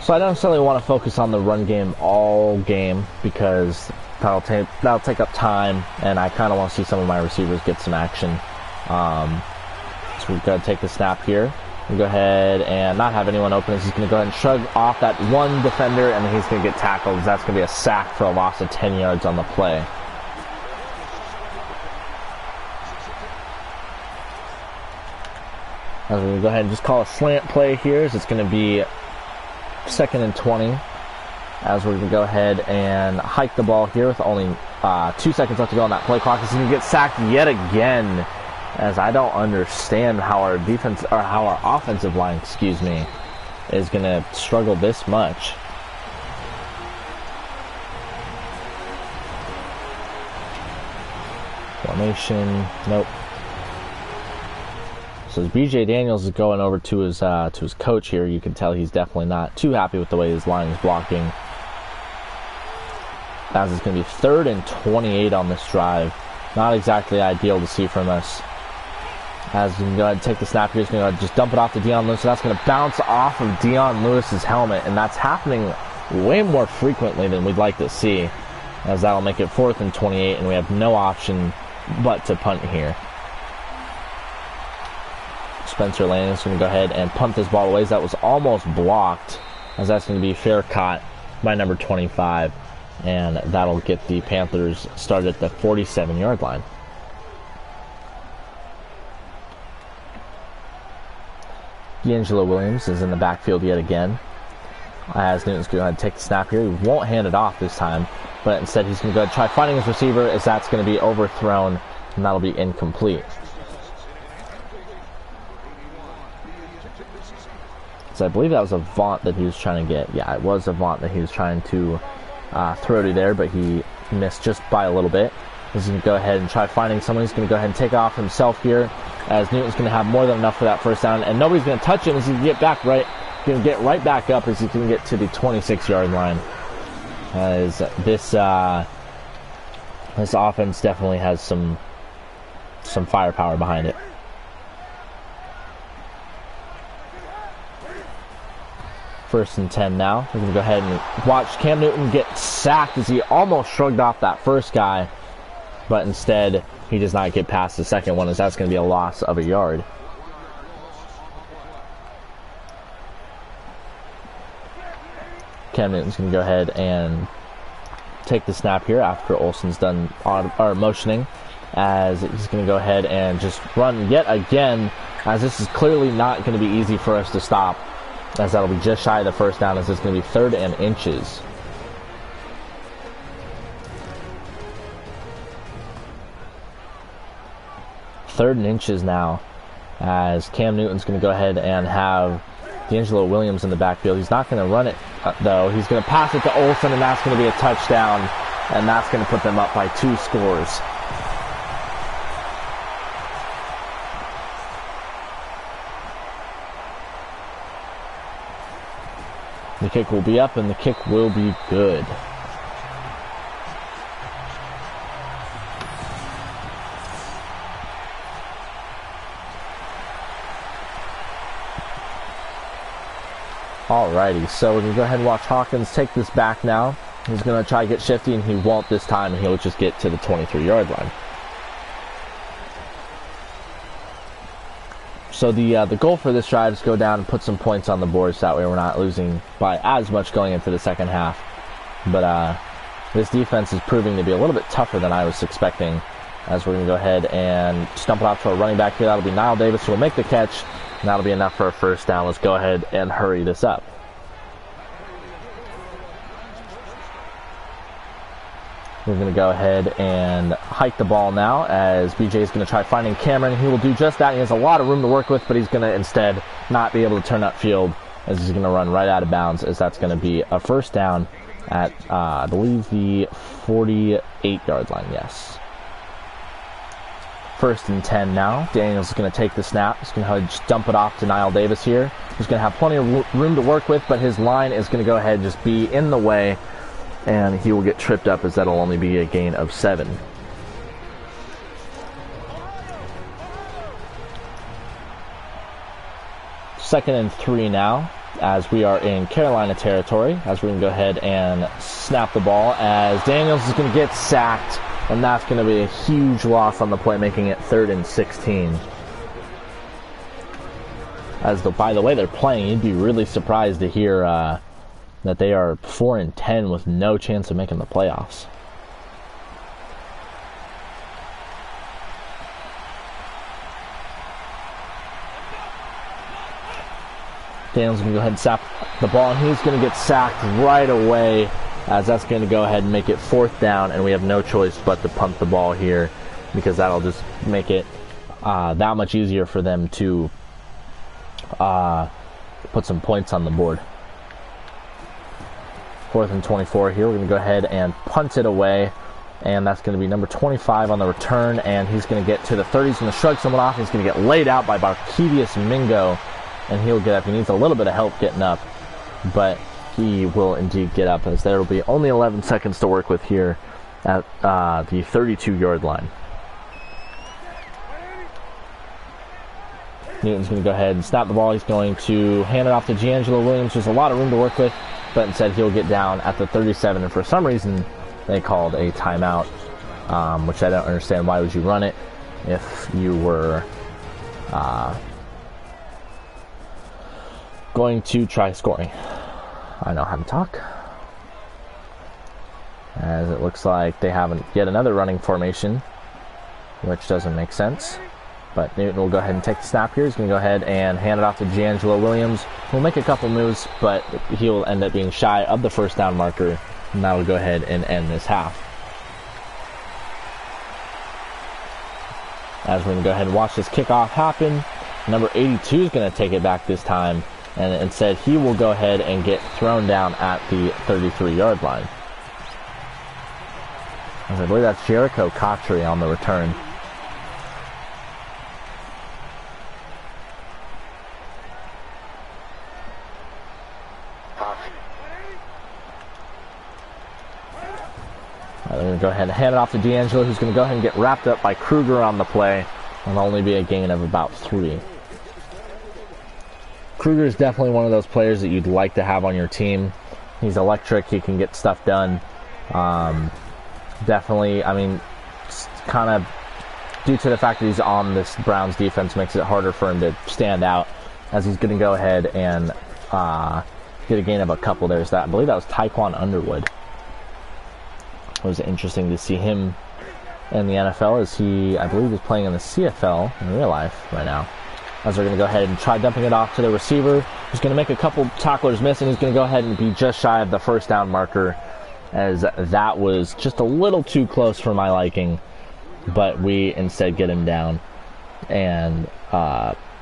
So I don't necessarily want to focus on the run game all game, because that'll take up time, and I kind of want to see some of my receivers get some action. So we're going to take the snap here. We'll go ahead and not have anyone open. He's going to go ahead and shrug off that one defender, and then he's going to get tackled. That's going to be a sack for a loss of 10 yards on the play. As we're going to go ahead and just call a slant play here, so it's going to be 2nd and 20. As we're going to go ahead and hike the ball here with only 2 seconds left to go on that play clock. He's going to get sacked yet again, as I don't understand how our defense, or how our offensive line, is going to struggle this much. Formation, nope. So as BJ Daniels is going over to his coach here, you can tell he's definitely not too happy with the way his line is blocking. As it's going to be 3rd and 28 on this drive. Not exactly ideal to see from us. As we can go ahead and take the snap here, he's going to go ahead and just dump it off to Dion Lewis. So that's going to bounce off of Dion Lewis's helmet, and that's happening way more frequently than we'd like to see, as that'll make it 4th and 28, and we have no option but to punt here. Spencer Lanning's going to go ahead and punt this ball away. That was almost blocked, as that's going to be fair caught by number 25, and that'll get the Panthers started at the 47-yard line. D'Angelo Williams is in the backfield yet again, as Newton's going to go ahead and take the snap here. He won't hand it off this time, but instead he's going to go ahead and try finding his receiver, as that's going to be overthrown, and that'll be incomplete. So I believe that was a Vaught that he was trying to get. Yeah, it was a Vaught that he was trying to throw to there, but he missed just by a little bit. He's going to go ahead and try finding someone. He's going to go ahead and take it off himself here, as Newton's going to have more than enough for that first down, and nobody's going to touch him, as he can get back right. Going to get right back up, as he can get to the 26-yard line. As this offense definitely has some firepower behind it. First and 10 now. We're going to go ahead and watch Cam Newton get sacked, as he almost shrugged off that first guy, but instead he does not get past the second one, as that's going to be a loss of a yard. Cam Newton's going to go ahead and take the snap here after Olsen's done motioning, as he's going to go ahead and just run yet again, as this is clearly not going to be easy for us to stop, as that'll be just shy of the first down, as it's going to be 3rd and inches. Third and inches now, as Cam Newton's going to go ahead and have D'Angelo Williams in the backfield. He's not going to run it, though. He's going to pass it to Olsen, and that's going to be a touchdown, and that's going to put them up by 2 scores. The kick will be up, and the kick will be good. Alrighty, so we're going to go ahead and watch Hawkins take this back now. He's going to try to get shifty, and he won't this time, and he'll just get to the 23-yard line. So the goal for this drive is to go down and put some points on the board, so that way we're not losing by as much going into the second half. But this defense is proving to be a little bit tougher than I was expecting, as we're going to go ahead and stump it out to our running back here. That'll be Nile Davis, who will make the catch, and that'll be enough for a first down. Let's go ahead and hurry this up. We're going to go ahead and hike the ball now as BJ is going to try finding Cameron. He will do just that. He has a lot of room to work with, but he's going to instead not be able to turn upfield as he's going to run right out of bounds, as that's going to be a first down at, I believe, the 48-yard line, yes. 1st and 10 now. Daniels is going to take the snap. He's going to just dump it off to Nile Davis here. He's going to have plenty of room to work with, but his line is going to go ahead and just be in the way, and he will get tripped up as that'll only be a gain of 7. Second and 3 now, as we are in Carolina territory, as we're going to go ahead and snap the ball, as Daniels is going to get sacked, and that's going to be a huge loss on the play, making it 3rd and 16. By the way they're playing, you'd be really surprised to hear that they are 4 and 10 with no chance of making the playoffs. Daniel's going to go ahead and sack the ball, and he's going to get sacked right away, as that's going to go ahead and make it 4th down, and we have no choice but to punt the ball here, because that'll just make it that much easier for them to put some points on the board. 4th and 24 here. We're going to go ahead and punt it away, and that's going to be number 25 on the return, and he's going to get to the 30s. He's going to shrug someone off. He's going to get laid out by Barkevius Mingo, and he'll get up. He needs a little bit of help getting up, but he will indeed get up, as there will be only 11 seconds to work with here at the 32-yard line. Newton's going to go ahead and snap the ball. He's going to hand it off to D'Angelo Williams. There's a lot of room to work with, but instead he'll get down at the 37, and for some reason they called a timeout, which I don't understand. Why would you run it if you were going to try scoring? I know how to talk. As it looks like they have yet another running formation, which doesn't make sense. But Newton will go ahead and take the snap here. He's going to go ahead and hand it off to D'Angelo Williams. He'll make a couple moves, but he'll end up being shy of the 1st down marker, and that will go ahead and end this half. As we're going to go ahead and watch this kickoff happen, number 82 is going to take it back this time, and instead he will go ahead and get thrown down at the 33-yard line. As I believe that's Jericho Cotchery on the return. They're going to go ahead and hand it off to D'Angelo, who's going to go ahead and get wrapped up by Kruger on the play, and only be a gain of about 3. Kruger is definitely one of those players that you'd like to have on your team. He's electric. He can get stuff done. Definitely, I mean, kind of due to the fact that he's on this Browns defense makes it harder for him to stand out, as he's going to go ahead and get a gain of a couple. There's that. I believe that was Taekwon Underwood. It was interesting to see him in the NFL, as he, I believe, is playing in the CFL in real life right now. As they're going to go ahead and try dumping it off to the receiver, who's going to make a couple tacklers miss, and he's going to go ahead and be just shy of the 1st down marker, as that was just a little too close for my liking, but we instead get him down and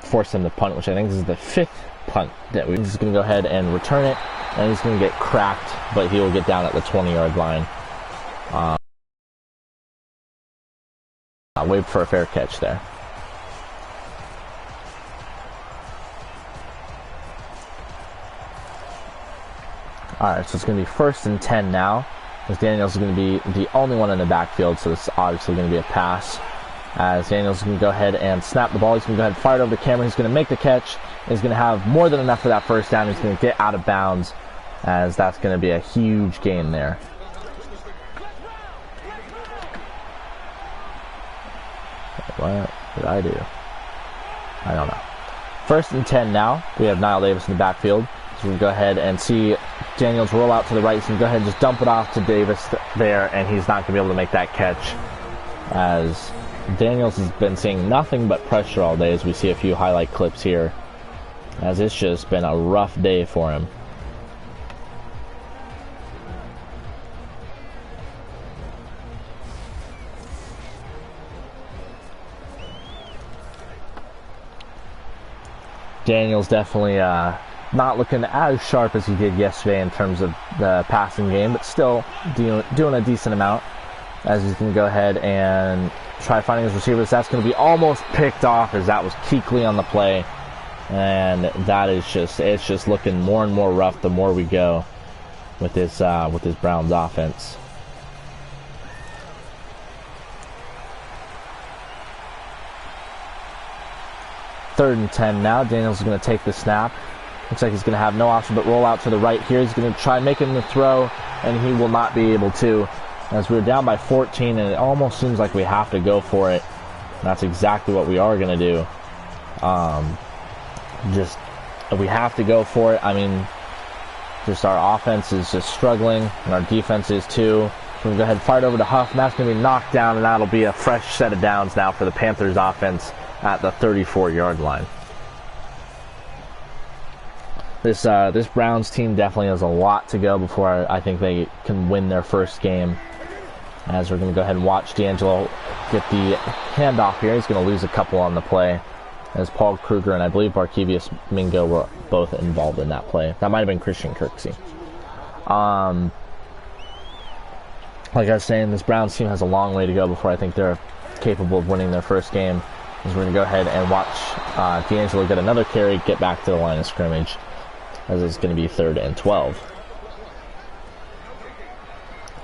force him to punt, which I think is the 5th punt that we're just going to go ahead and return it, and he's going to get cracked, but he will get down at the 20-yard line. Wait for a fair catch there. Alright, so it's going to be 1st and 10 now, as Daniels is going to be the only one in the backfield, so this is obviously going to be a pass. As Daniels is going to go ahead and snap the ball. He's going to go ahead and fire it over to Cameron. He's going to make the catch. He's going to have more than enough for that 1st down. He's going to get out of bounds, as that's going to be a huge gain there. What did I do? I don't know. 1st and 10 now. We have Nile Davis in the backfield. So we go ahead and see Daniels roll out to the right. So we go ahead and just dump it off to Davis there, and he's not going to be able to make that catch, as Daniels has been seeing nothing but pressure all day, as we see a few highlight clips here, as it's just been a rough day for him. Daniel's definitely not looking as sharp as he did yesterday in terms of the passing game, but still doing a decent amount, as he's going to go ahead and try finding his receivers. That's going to be almost picked off, as that was Kuechly on the play. And that is it's just looking more and more rough the more we go with this Browns offense. Third and 10 now. Daniels is going to take the snap. Looks like he's going to have no option but roll out to the right here. He's going to try making the throw, and he will not be able to, as we're down by 14, and it almost seems like we have to go for it. And that's exactly what we are going to do. We have to go for it. I mean, just our offense is just struggling, and our defense is too. So we're going to go ahead and fire it over to Huff, and that's going to be knocked down, and that'll be a fresh set of downs now for the Panthers offense at the 34-yard line. This Browns team definitely has a lot to go before I think they can win their first game. As we're going to go ahead and watch D'Angelo get the handoff here. He's going to lose a couple on the play, as Paul Kruger and I believe Barkevius Mingo were both involved in that play. That might have been Christian Kirksey. Like I was saying, this Browns team has a long way to go before I think they're capable of winning their first game. As we're going to go ahead and watch D'Angelo get another carry, get back to the line of scrimmage, as it's going to be 3rd and 12.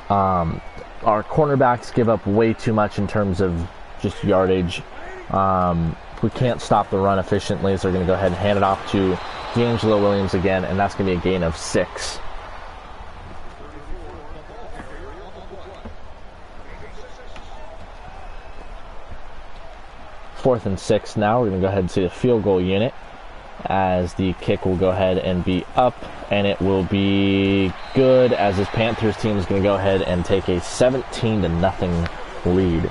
Our cornerbacks give up way too much in terms of just yardage. We can't stop the run efficiently, so we're going to go ahead and hand it off to D'Angelo Williams again, and that's going to be a gain of 6. Fourth and 6 now. We're going to go ahead and see the field goal unit, as the kick will go ahead and be up, and it will be good, as this Panthers team is going to go ahead and take a 17-0 lead.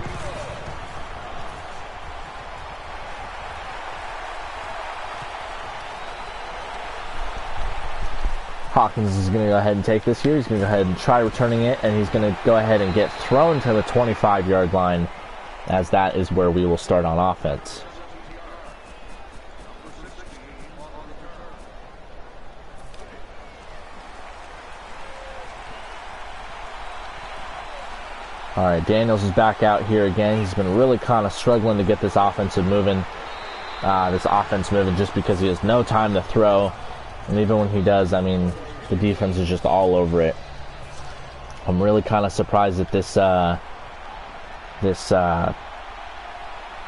Hawkins is going to go ahead and take this here. He's going to go ahead and try returning it, and he's going to go ahead and get thrown to the 25-yard line, as that is where we will start on offense. All right, Daniels is back out here again. He's been really kind of struggling to get this offense moving, just because he has no time to throw. And even when he does, I mean, the defense is just all over it. I'm really kind of surprised that this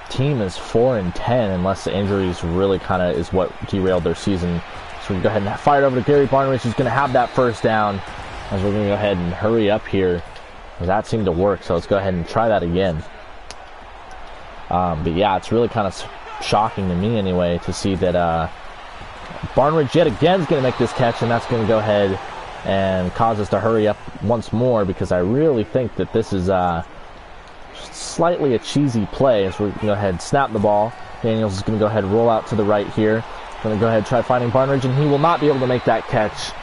team is 4-10, unless the injuries really kind of is what derailed their season. So we go ahead and fire it over to Gary Barnridge, who's going to have that first down, as we're going to go ahead and hurry up here. That seemed to work, so let's go ahead and try that again. But yeah, it's really kind of shocking to me anyway to see that Barnridge yet again is going to make this catch, and that's going to go ahead and cause us to hurry up once more, because I really think that this is slightly a cheesy play. As we're going to go ahead and snap the ball. Daniels is going to go ahead and roll out to the right here. Going to go ahead and try finding Barnridge, and he will not be able to make that catch,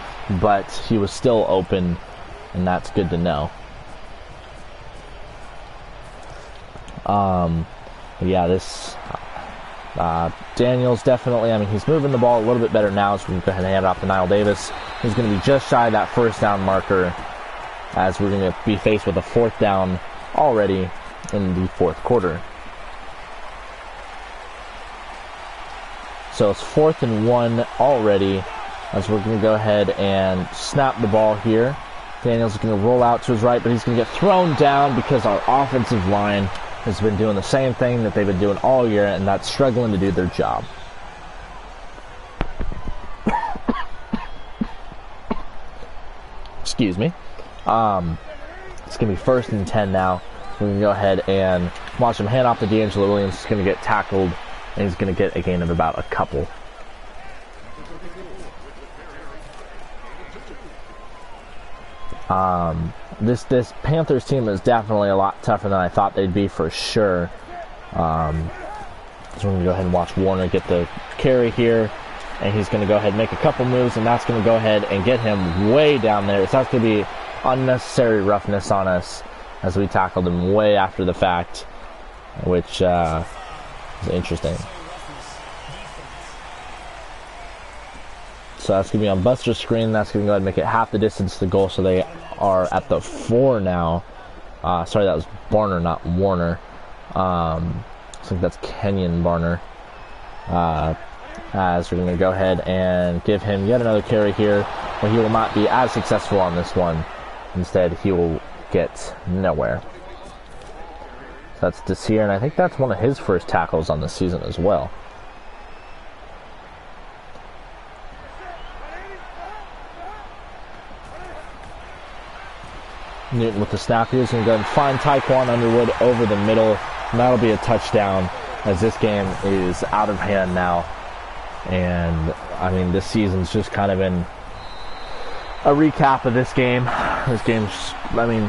but he was still open, and that's good to know. Yeah, this Daniels definitely, I mean, he's moving the ball a little bit better now, so we can go ahead and hand it off to Nile Davis. He's going to be just shy of that first down marker, as we're going to be faced with a 4th down already in the 4th quarter. So it's 4th and 1 already, as we're going to go ahead and snap the ball here. Daniels is going to roll out to his right, but he's going to get thrown down because our offensive line has been doing the same thing that they've been doing all year, and that's struggling to do their job. Excuse me. It's going to be 1st and 10 now. We're going to go ahead and watch him hand off to D'Angelo Williams. He's going to get tackled, and he's going to get a gain of about a couple. This Panthers team is definitely a lot tougher than I thought they'd be, for sure. So we're going to go ahead and watch Warner get the carry here, and he's going to go ahead and make a couple moves, and that's going to go ahead and get him way down there. So that's going to be unnecessary roughness on us, as we tackled him way after the fact, which is interesting. So that's going to be on Buster's screen. That's going to go ahead and make it half the distance to the goal. So they are at the 4 now. Sorry, that was Barner, not Warner. I think that's Kenyon Barner. As we're going to go ahead and give him yet another carry here. But he will not be as successful on this one. Instead, he will get nowhere. So that's Desir, and I think that's one of his first tackles on the season as well. Newton with the snap here is going to go and find Taekwon Underwood over the middle, and that'll be a touchdown as this game is out of hand now. And I mean, this season's just kind of been a recap of this game. This game's, I mean,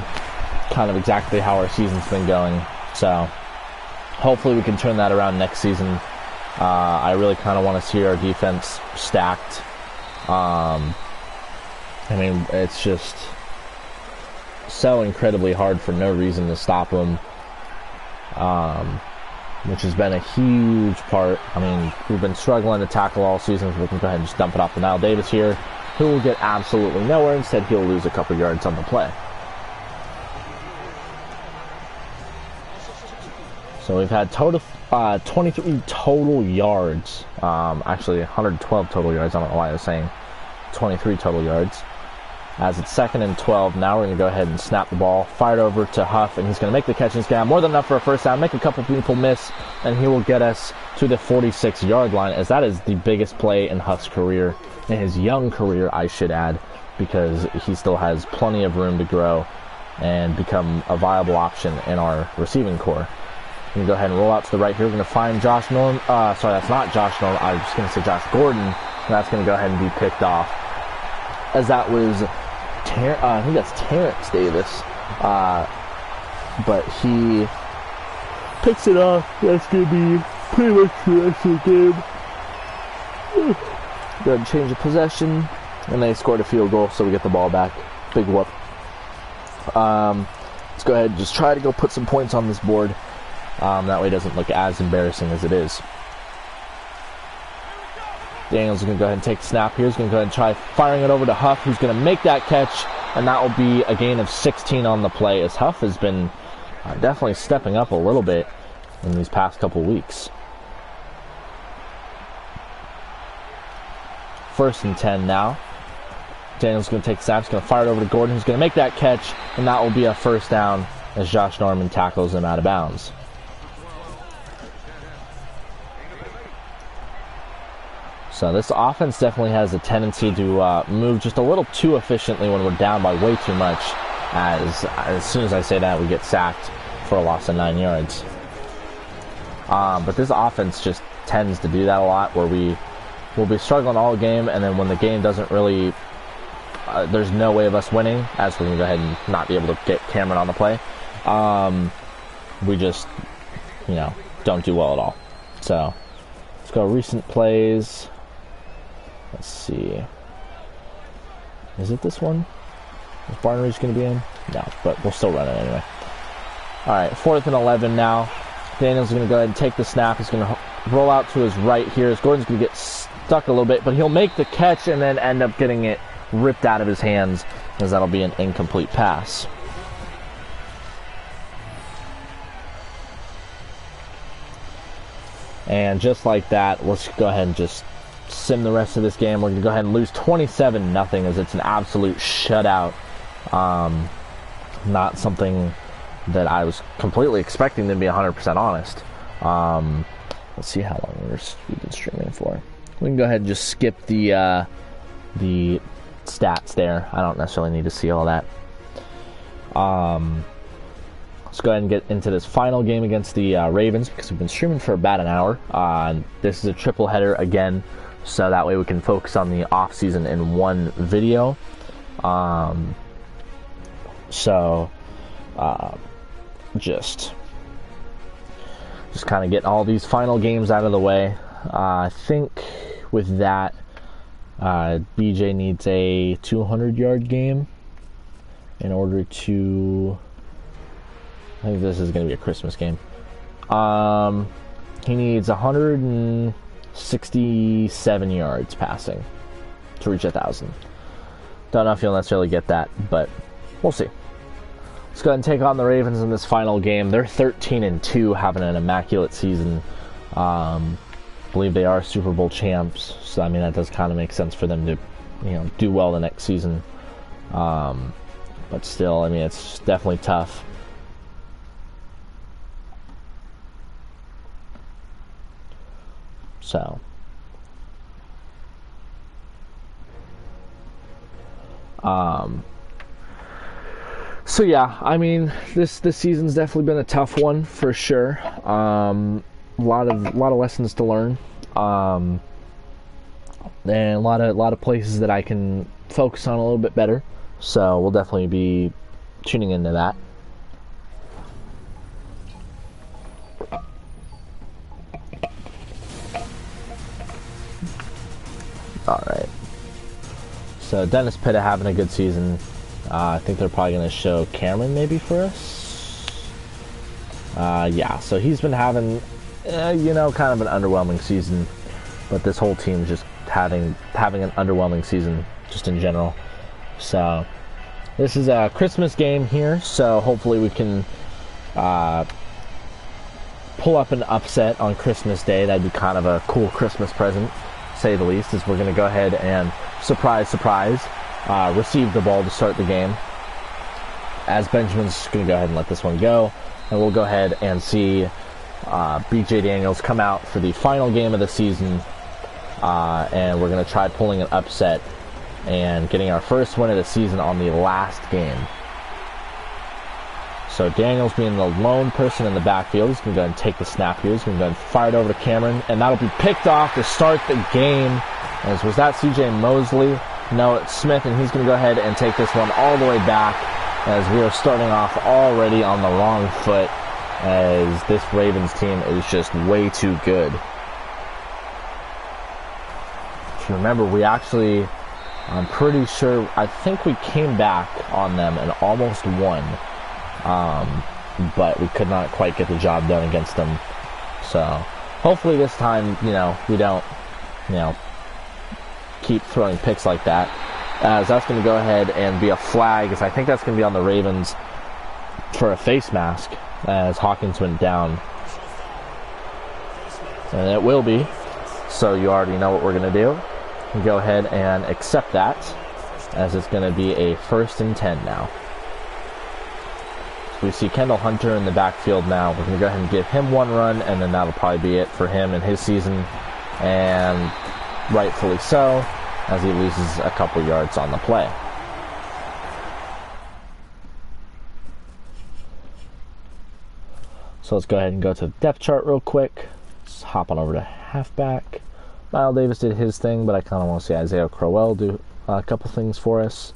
kind of exactly how our season's been going. So hopefully we can turn that around next season. I really kind of want to see our defense stacked. I mean, it's just so incredibly hard for no reason to stop them, which has been a huge part. I mean, we've been struggling to tackle all season, so we can go ahead and just dump it off to Nile Davis here, who will get absolutely nowhere. Instead, he'll lose a couple yards on the play. So we've had total 23 total yards, actually 112 total yards. I don't know why I was saying 23 total yards. As it's 2nd and 12, now we're going to go ahead and snap the ball, fire it over to Huff, and he's going to make the catch. He's going to have more than enough for a first down, make a couple people miss, and he will get us to the 46-yard line, as that is the biggest play in Huff's career, in his young career, I should add, because he still has plenty of room to grow and become a viable option in our receiving core. We're going to go ahead and roll out to the right here. We're going to find Josh Norm. Sorry, that's not Josh Norm. I was just going to say Josh Gordon, and that's going to go ahead and be picked off, as that was I think that's Terrence Davis, but he picks it off. That's going to be pretty much the rest of the game. Go ahead and change of possession, and they scored a field goal, so we get the ball back. Big whoop. Let's go ahead and just try to go put some points on this board. That way it doesn't look as embarrassing as it is. Daniels is going to go ahead and take the snap here. He's going to go ahead and try firing it over to Huff, who's going to make that catch, and that will be a gain of 16 on the play, as Huff has been definitely stepping up a little bit in these past couple weeks. 1st and 10 now. Daniels is going to take the snap. He's going to fire it over to Gordon, who's going to make that catch, and that will be a first down as Josh Norman tackles him out of bounds. So this offense definitely has a tendency to move just a little too efficiently when we're down by way too much. As soon as I say that, we get sacked for a loss of 9 yards. But this offense just tends to do that a lot, where we will be struggling all game, and then when the game doesn't really, there's no way of us winning, as we're going to go ahead and not be able to get Cameron on the play. We just, don't do well at all. So let's go recent plays. Let's see. Is it this one? Is Barneridge going to be in? No, but we'll still run it anyway. Alright, 4th and 11 now. Daniels is going to go ahead and take the snap. He's going to roll out to his right here. Gordon's going to get stuck a little bit, but he'll make the catch and then end up getting it ripped out of his hands, as that'll be an incomplete pass. And just like that, let's go ahead and just sim the rest of this game. We're going to go ahead and lose 27-0, as it's an absolute shutout. Not something that I was completely expecting, to be 100% honest. Let's see how long we've been streaming for. We can go ahead and just skip the stats there. I don't necessarily need to see all that. Let's go ahead and get into this final game against the Ravens, because we've been streaming for about an hour. This is a triple header again, so that way we can focus on the off season in one video. Just kind of getting all these final games out of the way. I think with that, BJ needs a 200-yard game in order to... I think this is going to be a Christmas game. He needs 167 yards passing. to reach 1,000. Don't know if you'll necessarily get that, but we'll see. Let's go ahead and take on the Ravens in this final game. They're 13-2, having an immaculate season. Believe they are Super Bowl champs, so I mean that does kind of make sense for them to, do well the next season. But still, I mean, it's definitely tough. So yeah, I mean, this season's definitely been a tough one for sure. A lot of lessons to learn, and a lot of places that I can focus on a little bit better. So we'll definitely be tuning into that. All right. So Dennis Pitta having a good season. I think they're probably going to show Cameron maybe for us. Yeah, so he's been having, kind of an underwhelming season. But this whole team's just having an underwhelming season just in general. So this is a Christmas game here, so hopefully we can pull up an upset on Christmas Day. That'd be kind of a cool Christmas present, to say the least, as we're going to go ahead and surprise, receive the ball to start the game. As Benjamin's going to go ahead and let this one go, and we'll go ahead and see BJ Daniels come out for the final game of the season, and we're going to try pulling an upset and getting our first win of the season on the last game. So Daniels being the lone person in the backfield, he's going to go ahead and take the snap here. He's going to go ahead and fire it over to Cameron, and that'll be picked off to start the game. As was that CJ Mosley? No, it's Smith, and he's going to go ahead and take this one all the way back, as we are starting off already on the wrong foot, as this Ravens team is just way too good. If you remember, I'm pretty sure, I think we came back on them and almost won, but we could not quite get the job done against them. So hopefully this time, we don't, keep throwing picks like that, as that's going to go ahead and be a flag, as I think that's going to be on the Ravens for a face mask, as Hawkins went down, and it will be. So you already know what we're going to do. Go ahead and accept that, as it's going to be a 1st and 10 now. So we see Kendall Hunter in the backfield now. We're going to go ahead and give him one run, and then that'll probably be it for him and his season, and rightfully so, as he loses a couple yards on the play. So let's go ahead and go to the depth chart real quick. Let's hop on over to halfback. Nile Davis did his thing, but I kind of want to see Isaiah Crowell do a couple things for us.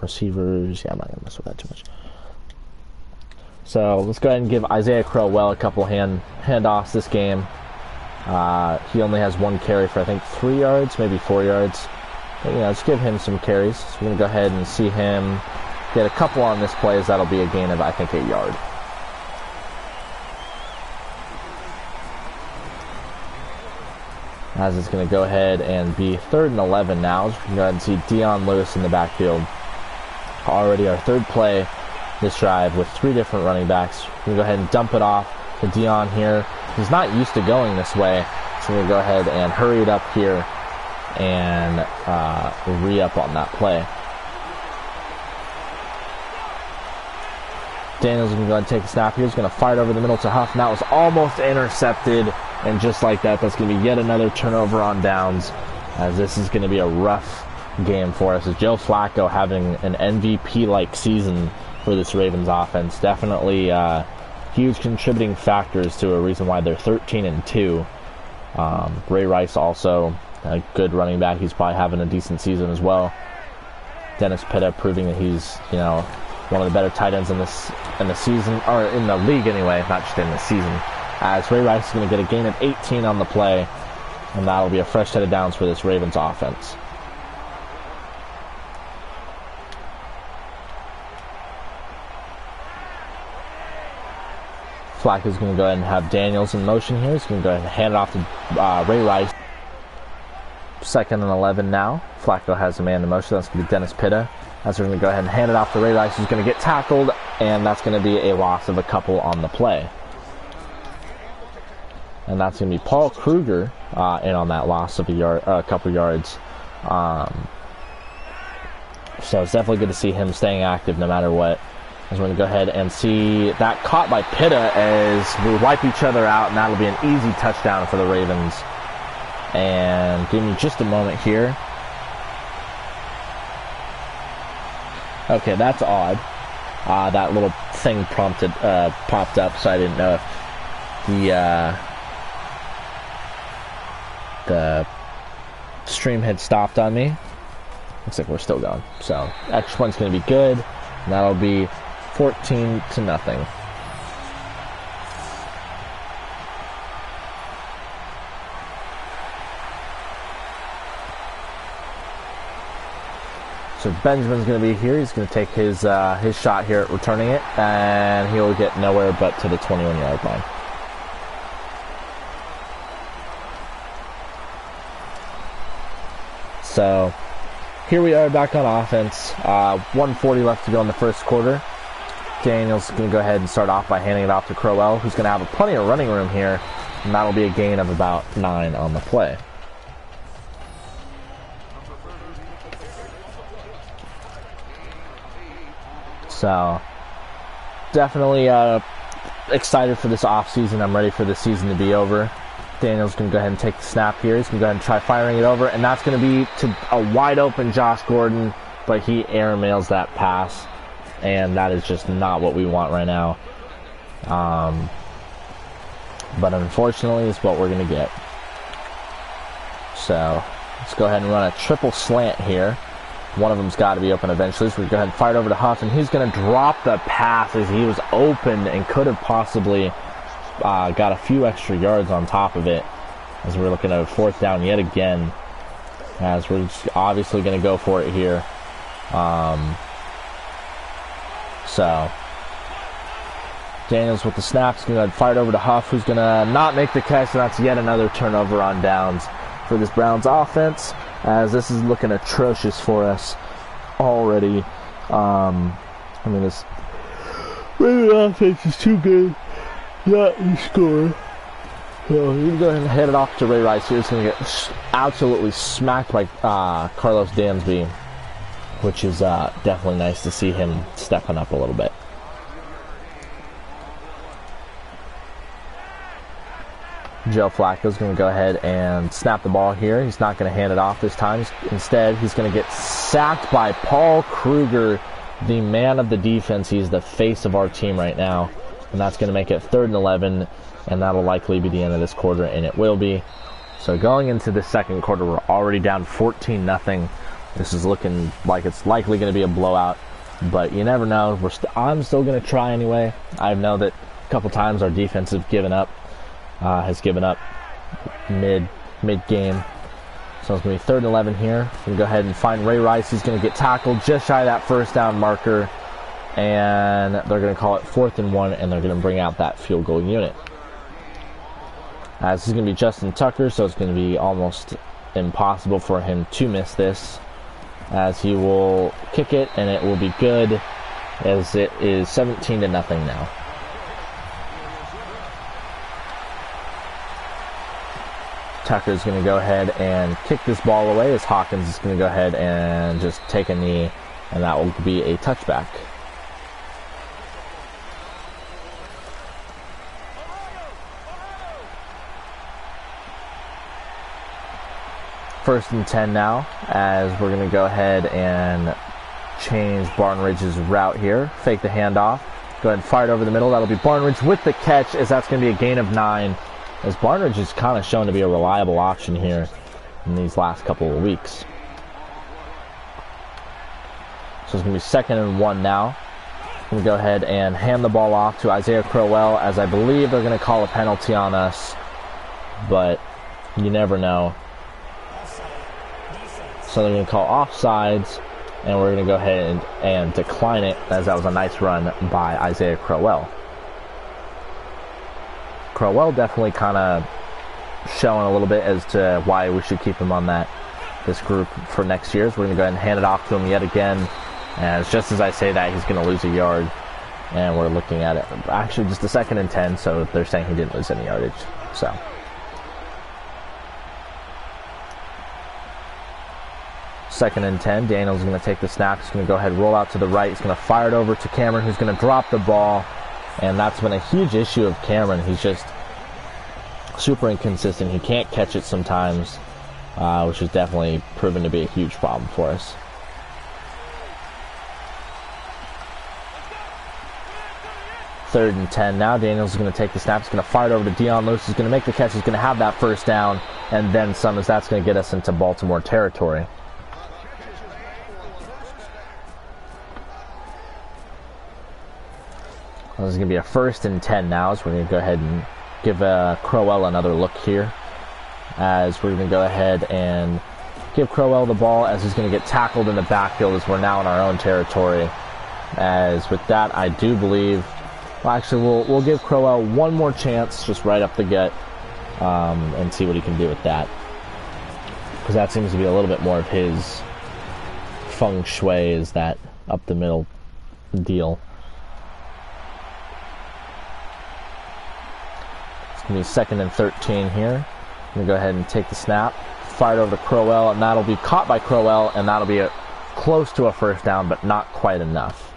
Receivers, yeah, I'm not going to mess with that too much. So let's go ahead and give Isaiah Crowell a couple handoffs this game. He only has one carry for, I think, 3 yards, maybe 4 yards. But, let's give him some carries. So we're going to go ahead and see him get a couple on this play, as that'll be a gain of, I think, 1 yard. As it's going to go ahead and be 3rd and 11 now. So we can go ahead and see Dion Lewis in the backfield. Already our 3rd play this drive with 3 different running backs. We're going to go ahead and dump it off to Dion here. He's not used to going this way, so we're going to go ahead and hurry it up here and re-up on that play. Daniels is going to go ahead and take the snap here. He's going to fire it over the middle to Huff, and that was almost intercepted. And just like that, that's going to be yet another turnover on downs, as this is going to be a rough game for us. As Joe Flacco having an MVP-like season for this Ravens offense. Definitely huge contributing factors to a reason why they're 13-2. Ray Rice also a good running back. He's probably having a decent season as well. Dennis Pitta proving that he's, one of the better tight ends in the season, or in the league anyway, not just in the season. As Ray Rice is going to get a gain of 18 on the play, and that'll be a fresh set of downs for this Ravens offense. Flacco's going to go ahead and have Daniels in motion here. He's going to go ahead and hand it off to Ray Rice. 2nd and 11 now. Flacco has a man in motion. That's going to be Dennis Pitta. As we're going to go ahead and hand it off to Ray Rice, who's going to get tackled, and that's going to be a loss of a couple on the play. And that's going to be Paul Kruger in on that loss of a couple yards. So it's definitely good to see him staying active no matter what. As we're going to go ahead and see that caught by Pitta as we wipe each other out, and that'll be an easy touchdown for the Ravens. And give me just a moment here. Okay, that's odd. That little thing popped up, so I didn't know if the stream had stopped on me. Looks like we're still going. So extra point's going to be good, and that'll be 14-0. So Benjamin's going to be here. He's going to take his shot here at returning it, and he'll get nowhere but to the 21-yard line. So here we are back on offense. 1:40 left to go in the first quarter. Daniel's going to go ahead and start off by handing it off to Crowell, who's going to have plenty of running room here, and that'll be a gain of about 9 on the play. So, definitely excited for this offseason. I'm ready for the season to be over. Daniel's going to go ahead and take the snap here. He's going to go ahead and try firing it over, and that's going to be to a wide-open Josh Gordon, but he airmails that pass, and that is just not what we want right now. But unfortunately, it's what we're going to get. So, let's go ahead and run a triple slant here. One of them's got to be open eventually, so we go ahead and fire it over to Huff, and he's going to drop the pass as he was open and could have possibly got a few extra yards on top of it, as we're looking at a 4th down yet again, as we're just obviously going to go for it here. So Daniels with the snaps, going to fire it over to Huff, who's going to not make the catch, and that's yet another turnover on downs for this Browns offense, as this is looking atrocious for us already. This Ravens offense is too good not to score. So he's going to go ahead and head it off to Ray Rice here. He's going to get absolutely smacked by Carlos Dansby, which is definitely nice to see him stepping up a little bit. Joe Flacco's going to go ahead and snap the ball here. He's not going to hand it off this time. Instead, he's going to get sacked by Paul Kruger, the man of the defense. He's the face of our team right now. And that's going to make it 3rd and 11, and that'll likely be the end of this quarter, and it will be. So going into the second quarter, we're already down 14-0. This is looking like it's likely going to be a blowout, but you never know. I'm still going to try anyway. I know that a couple times our defense has given up mid-game. So it's going to be 3rd and 11 here. We're going to go ahead and find Ray Rice. He's going to get tackled just shy of that 1st down marker. And they're going to call it 4th and 1, and they're going to bring out that field goal unit. This is going to be Justin Tucker, so it's going to be almost impossible for him to miss this, as he will kick it, and it will be good, as it is 17-0 now. Tucker is going to go ahead and kick this ball away, as Hawkins is going to go ahead and just take a knee, and that will be a touchback. First and 10 now, as we're going to go ahead and change Barnridge's route here. Fake the handoff. Go ahead and fire it over the middle. That'll be Barnridge with the catch, as that's going to be a gain of 9. As Barnridge is kind of shown to be a reliable option here in these last couple of weeks. So it's going to be 2nd and 1 now. I'm going to go ahead and hand the ball off to Isaiah Crowell, as I believe they're going to call a penalty on us, but you never know. So they're going to call offsides, and we're going to go ahead and decline it, as that was a nice run by Isaiah Crowell. Crowell definitely kind of showing a little bit as to why we should keep him on that this group for next year. So we're going to go ahead and hand it off to him yet again. And it's just as I say that, he's going to lose a yard. And we're looking at it. Actually, just a 2nd and 10, so they're saying he didn't lose any yardage. So. Second and 10. Daniel's going to take the snap. He's going to go ahead and roll out to the right. He's going to fire it over to Cameron, who's going to drop the ball. And that's been a huge issue of Cameron. He's just super inconsistent. He can't catch it sometimes, which has definitely proven to be a huge problem for us. Third and 10 now. Daniels is going to take the snap. He's going to fire it over to Dion Lewis. He's going to make the catch. He's going to have that first down, and then some, as that's going to get us into Baltimore territory. This is going to be a 1st and 10 now, so we're going to go ahead and give Crowell another look here, as we're going to go ahead and give Crowell the ball, as he's going to get tackled in the backfield, as we're now in our own territory. As with that, I do believe, well, actually, we'll give Crowell one more chance, just right up the gut, and see what he can do with that, because that seems to be a little bit more of his feng shui, is that up the middle deal. Be 2nd and 13 here. I'm going to go ahead and take the snap, fire it over to Crowell, and that'll be caught by Crowell, and that'll be close to a first down, but not quite enough.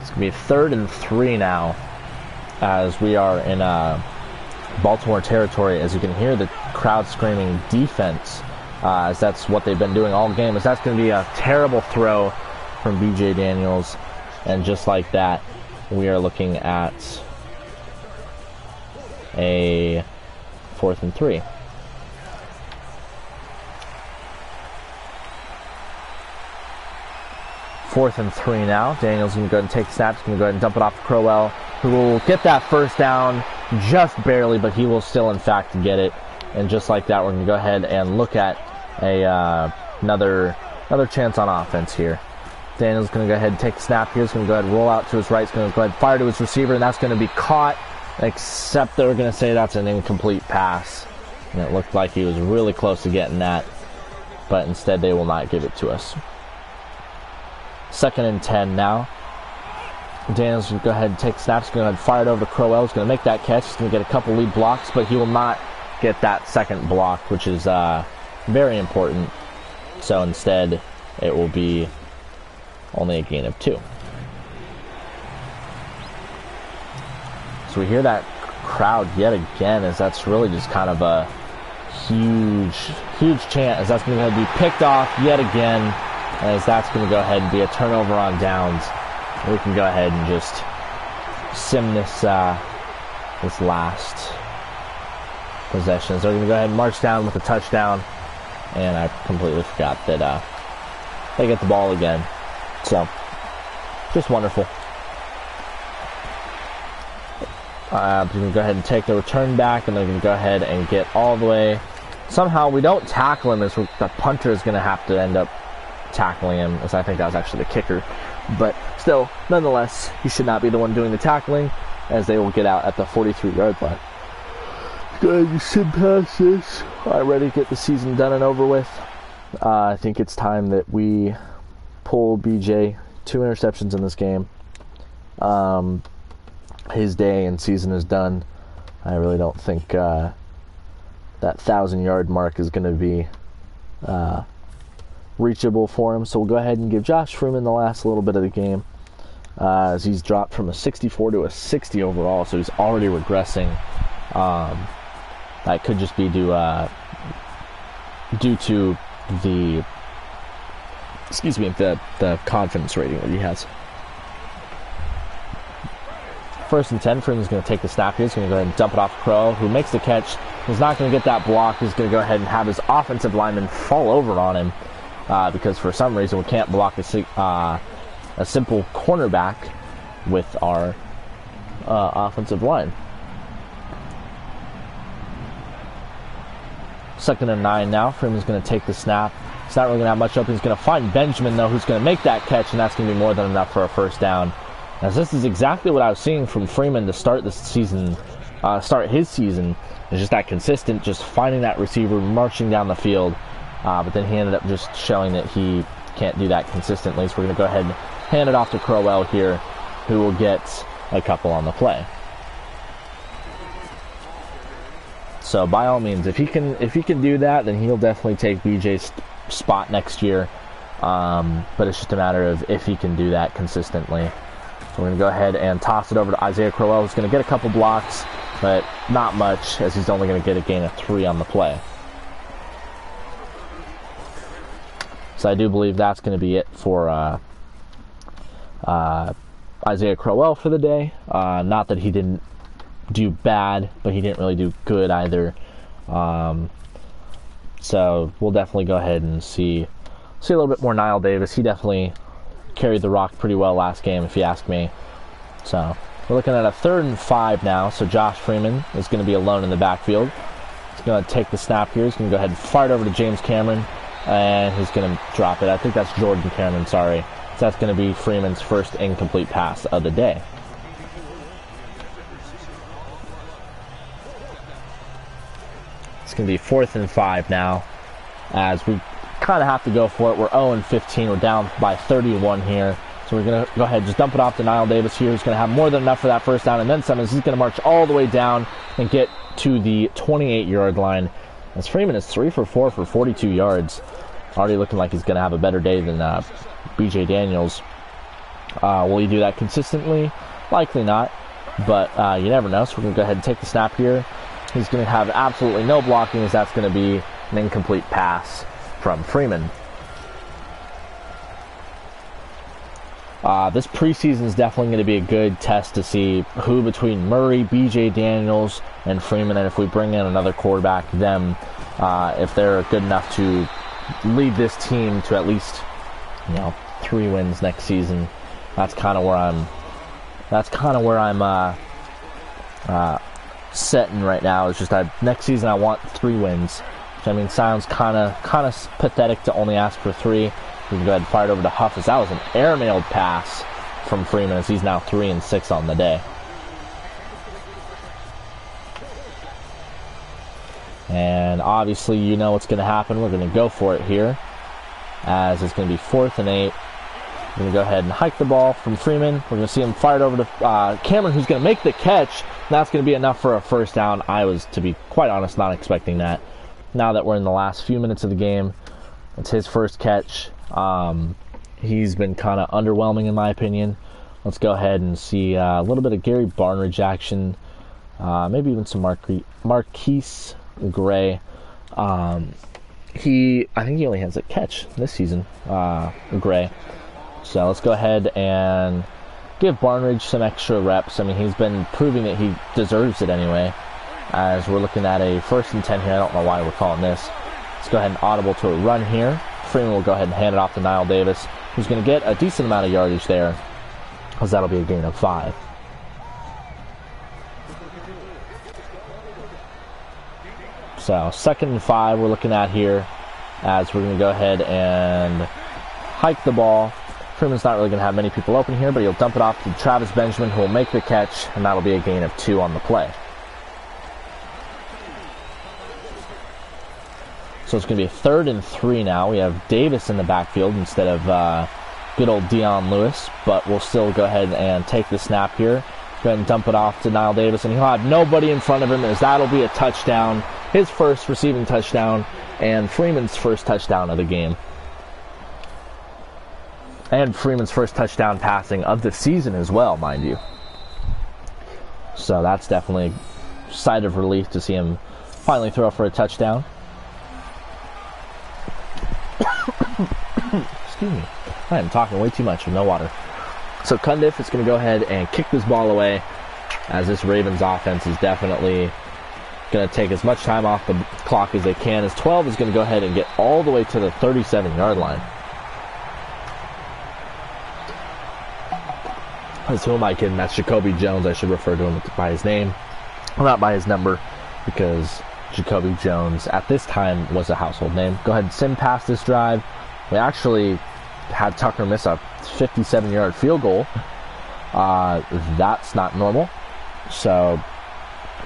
It's going to be 3rd and 3 now, as we are in Baltimore territory. As you can hear the crowd screaming defense, as that's what they've been doing all game. As that's going to be a terrible throw from B.J. Daniels, and just like that, we are looking at a 4th and 3. Fourth and 3 now. Daniels going to go ahead and take the snap. He's going to go ahead and dump it off to Crowell, who will get that first down just barely, but he will still in fact get it. And just like that, we're going to go ahead and look at another chance on offense here. Daniel's going to go ahead and take the snap here. He's going to go ahead and roll out to his right. He's going to go ahead and fire to his receiver, and that's going to be caught, except they're going to say that's an incomplete pass. And it looked like he was really close to getting that, but instead they will not give it to us. 2nd and 10 now. Daniel's going to go ahead and take the snap. He's going to go ahead and fire it over to Crowell. He's going to make that catch. He's going to get a couple lead blocks, but he will not get that second block, which is very important. So instead, it will be only a gain of 2. So we hear that crowd yet again, as that's really just kind of a huge chant, as that's going to be picked off yet again, as that's going to go ahead and be a turnover on downs. We can go ahead and just sim this last possessions. They're going to go ahead and march down with a touchdown, and I completely forgot that they get the ball again. So, just wonderful. They're going to go ahead and take the return back, and they're going to go ahead and get all the way. Somehow we don't tackle him, as the punter is going to have to end up tackling him, as I think that was actually the kicker. But still, nonetheless, he should not be the one doing the tackling, as they will get out at the 43-yard line. Go ahead and sim past this. All right, ready to get the season done and over with. I think it's time that we pull BJ. 2 interceptions in this game. His day and season is done. I really don't think that 1,000-yard mark is going to be reachable for him. So we'll go ahead and give Josh Freeman the last little bit of the game, as he's dropped from a 64 to a 60 overall, so he's already regressing. That could just be due to the confidence rating that he has. 1st and 10, Freeman's going to take the snap here. He's going to go ahead and dump it off to Crow, who makes the catch. He's not going to get that block. He's going to go ahead and have his offensive lineman fall over on him, because for some reason we can't block a simple cornerback with our offensive line. 2nd and 9 now. Freeman's going to take the snap. He's not really going to have much open. He's going to find Benjamin, though, who's going to make that catch, and that's going to be more than enough for a first down. as this is exactly what I was seeing from Freeman to start this season, start his season. It's just that consistent, just finding that receiver, marching down the field. But then he ended up just showing that he can't do that consistently. So we're going to go ahead and hand it off to Crowell here, who will get a couple on the play. So by all means, if he can do that, then he'll definitely take BJ's spot next year. But it's just a matter of if he can do that consistently. So we're going to go ahead and toss it over to Isaiah Crowell, who's going to get a couple blocks, but not much, as he's only going to get a gain of 3 on the play. So I do believe that's going to be it for Isaiah Crowell for the day. Not that he didn't do bad, but he didn't really do good either. So we'll definitely go ahead and see a little bit more Nile Davis. He definitely carried the rock pretty well last game, if you ask me. So we're looking at a 3rd and 5 now. So Josh Freeman is going to be alone in the backfield. He's going to take the snap here. He's going to go ahead and fire it over to James Cameron, and he's going to drop it. I think that's Jordan Cameron, sorry. So that's going to be Freeman's first incomplete pass of the day. It's going to be 4th and 5 now, as we kind of have to go for it. We're 0-15. We're down by 31 here. So we're going to go ahead and just dump it off to Nile Davis here. He's going to have more than enough for that first down. And then Simmons, he's going to march all the way down and get to the 28-yard line. As Freeman is 3 for 4 for 42 yards. Already looking like he's going to have a better day than BJ Daniels. Will he do that consistently? Likely not. But you never know. So we're going to go ahead and take the snap here. He's going to have absolutely no blocking, as that's going to be an incomplete pass from Freeman. This preseason is definitely going to be a good test to see who between Murray, BJ Daniels, and Freeman, and if we bring in another quarterback, them, if they're good enough to lead this team to at least, 3 wins next season. That's kind of where I'm setting right now. It's just that next season I want 3 wins. Which, I mean, sounds kind of pathetic to only ask for 3. We can go ahead and fire it over to Huff, as that was an airmailed pass from Freeman, as he's now 3 and 6 on the day. And obviously you know what's going to happen. We're going to go for it here, as it's going to be 4th and 8. We're going to go ahead and hike the ball from Freeman. We're going to see him fired over to Cameron, who's going to make the catch. That's going to be enough for a first down. I was, to be quite honest, not expecting that. Now that we're in the last few minutes of the game, it's his first catch. He's been kind of underwhelming in my opinion. Let's go ahead and see a little bit of Gary Barnridge action. Maybe even some Marquise Gray. I think he only has a catch this season, Gray. So let's go ahead and give Barnridge some extra reps. I mean, he's been proving that he deserves it anyway, as we're looking at a 1st and 10 here. I don't know why we're calling this. Let's go ahead and audible to a run here. Freeman will go ahead and hand it off to Nile Davis, who's going to get a decent amount of yardage there, because that'll be a gain of 5. So 2nd and 5 we're looking at here, as we're going to go ahead and hike the ball. Freeman's not really going to have many people open here, but he'll dump it off to Travis Benjamin, who will make the catch, and that'll be a gain of 2 on the play. So it's going to be a 3rd and 3 now. We have Davis in the backfield instead of good old Dion Lewis, but we'll still go ahead and take the snap here. Go ahead and dump it off to Nile Davis, and he'll have nobody in front of him, as that'll be a touchdown. His first receiving touchdown, and Freeman's first touchdown of the game. And Freeman's first touchdown passing of the season as well, mind you. So that's definitely a sigh of relief to see him finally throw for a touchdown. Excuse me. I am talking way too much with no water. So Cundiff is going to go ahead and kick this ball away, as this Ravens offense is definitely going to take as much time off the clock as they can, as 12 is going to go ahead and get all the way to the 37-yard line. Who am I kidding? That's Jacoby Jones. I should refer to him by his name, well, not by his number, because Jacoby Jones at this time was a household name. Go ahead and sim past this drive. We actually had Tucker miss a 57-yard field goal, That's not normal. So